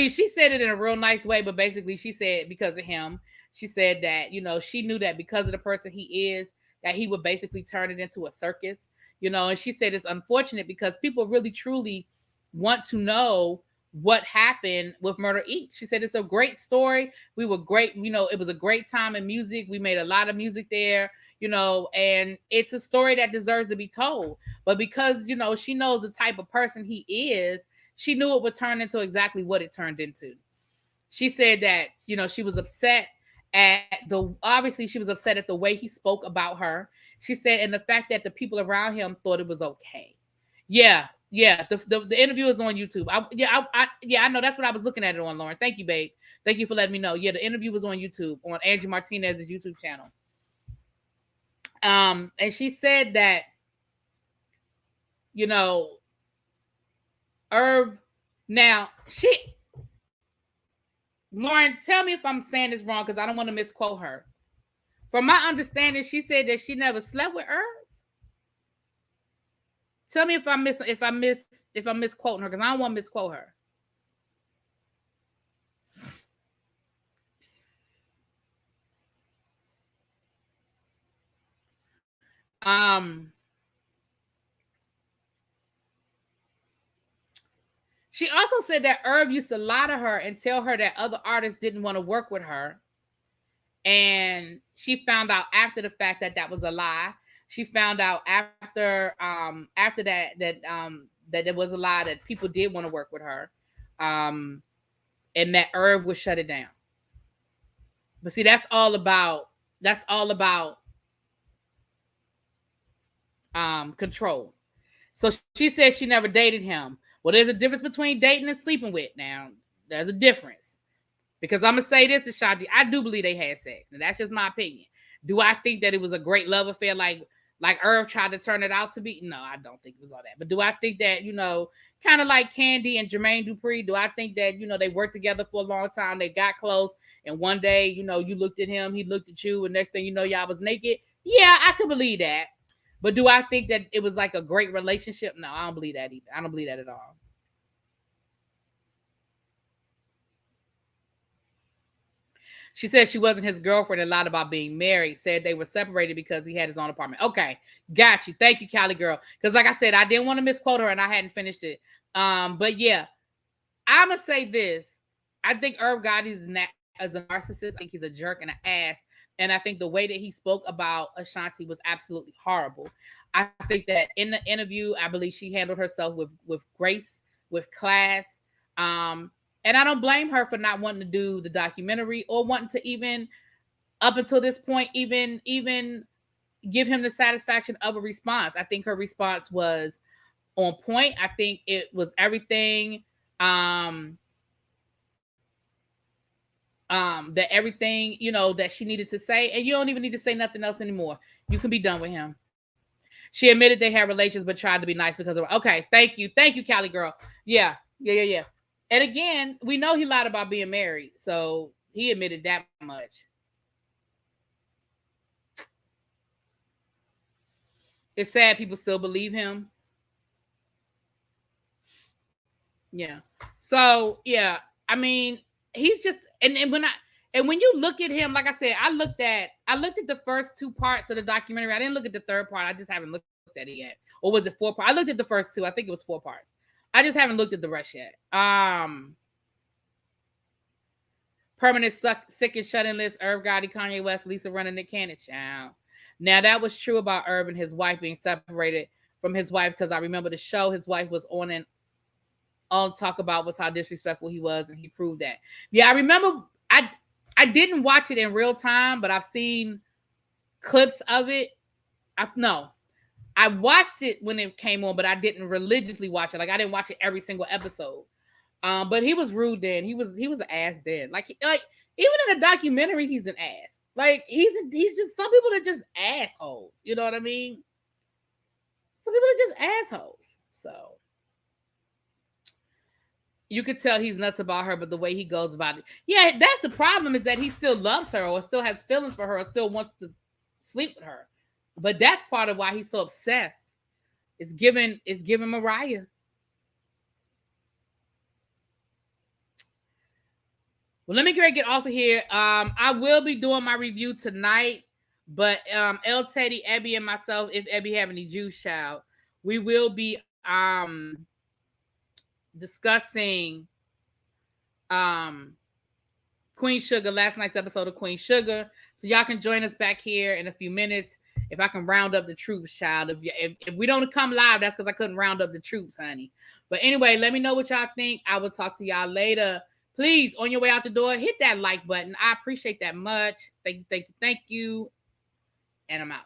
she said it in a real nice way, but basically she said because of him. She said that, she knew that because of the person he is, that he would basically turn it into a circus, and she said it's unfortunate because people really, truly want to know what happened with Murder Inc. She said it's a great story. We were great. It was a great time in music. We made a lot of music there, and it's a story that deserves to be told. But because, she knows the type of person he is, she knew it would turn into exactly what it turned into. She said that, she was upset she was upset at the way he spoke about her. She said, and the fact that the people around him thought it was okay. Yeah. The interview is on YouTube. I know. That's what I was looking at it on, Lauren. Thank you, babe. Thank you for letting me know. Yeah, the interview was on YouTube, on Angie Martinez's YouTube channel. And she said that, Irv. Now, Lauren, tell me if I'm saying this wrong because I don't want to misquote her. From my understanding, she said that she never slept with Irv. Tell me if I'm misquoting her because I don't want to misquote her. She also said that Irv used to lie to her and tell her that other artists didn't want to work with her. And she found out after the fact that was a lie. She found out after that there was a lie that people did want to work with her. And that Irv would shut it down. But see, that's all about control. So she said she never dated him. Well, there's a difference between dating and sleeping with. Now, there's a difference. Because I'm going to say this, Ashanti, I do believe they had sex. And that's just my opinion. Do I think that it was a great love affair like Irv tried to turn it out to be? No, I don't think it was all that. But do I think that, kind of like Candy and Jermaine Dupri, do I think that, they worked together for a long time, they got close, and one day, you looked at him, he looked at you, and next thing you know, y'all was naked? Yeah, I could believe that. But do I think that it was like a great relationship? No, I don't believe that either. I don't believe that at all. She said she wasn't his girlfriend and lied about being married. Said they were separated because he had his own apartment. Okay, got you. Thank you, Cali girl. Because like I said, I didn't want to misquote her and I hadn't finished it. But yeah, I'm going to say this. I think Irv Gotti is a narcissist. I think he's a jerk and an ass. And I think the way that he spoke about Ashanti was absolutely horrible. I think that in the interview, I believe she handled herself with grace, with class. And I don't blame her for not wanting to do the documentary or wanting to even, up until this point, even give him the satisfaction of a response. I think her response was on point. I think it was everything that everything, that she needed to say. And you don't even need to say nothing else anymore. You can be done with him. She admitted they had relations, but tried to be nice because of her. Okay, thank you, Cali girl. Yeah. And again, we know he lied about being married, so he admitted that much. It's sad people still believe him. Yeah. So yeah, I mean, he's just and when you look at him, like I said, I looked at the first two parts of the documentary. I didn't look at the third part. I just haven't looked at it yet. Or was it 4 parts? I looked at the first two. I think it was 4 parts. I just haven't looked at the rest yet. Permanent sick and shut-in list, Irv Gotti, Kanye West, Lisa running the Cannon Child. Now, that was true about Irv and his wife being separated from his wife, because I remember the show his wife was on, and all talk about was how disrespectful he was, and he proved that. Yeah, I remember. I didn't watch it in real time, but I've seen clips of it. I watched it when it came on, but I didn't religiously watch it. Like, I didn't watch it every single episode. But he was rude then. He was an ass then. Like even in a documentary, he's an ass. Like he's just, some people are just assholes. You know what I mean? Some people are just assholes. So you could tell he's nuts about her, but the way he goes about it, yeah, that's the problem, is that he still loves her, or still has feelings for her, or still wants to sleep with her. But that's part of why he's so obsessed. It's giving Mariah. Well, let me get off of here. I will be doing my review tonight, but El Teddy, Ebby, and myself, if Ebby have any juice, child, we will be discussing Queen Sugar, last night's episode of Queen Sugar. So y'all can join us back here in a few minutes. If I can round up the troops, child. If we don't come live, that's because I couldn't round up the troops, honey. But anyway, let me know what y'all think. I will talk to y'all later. Please, on your way out the door, hit that like button. I appreciate that much. Thank you. And I'm out.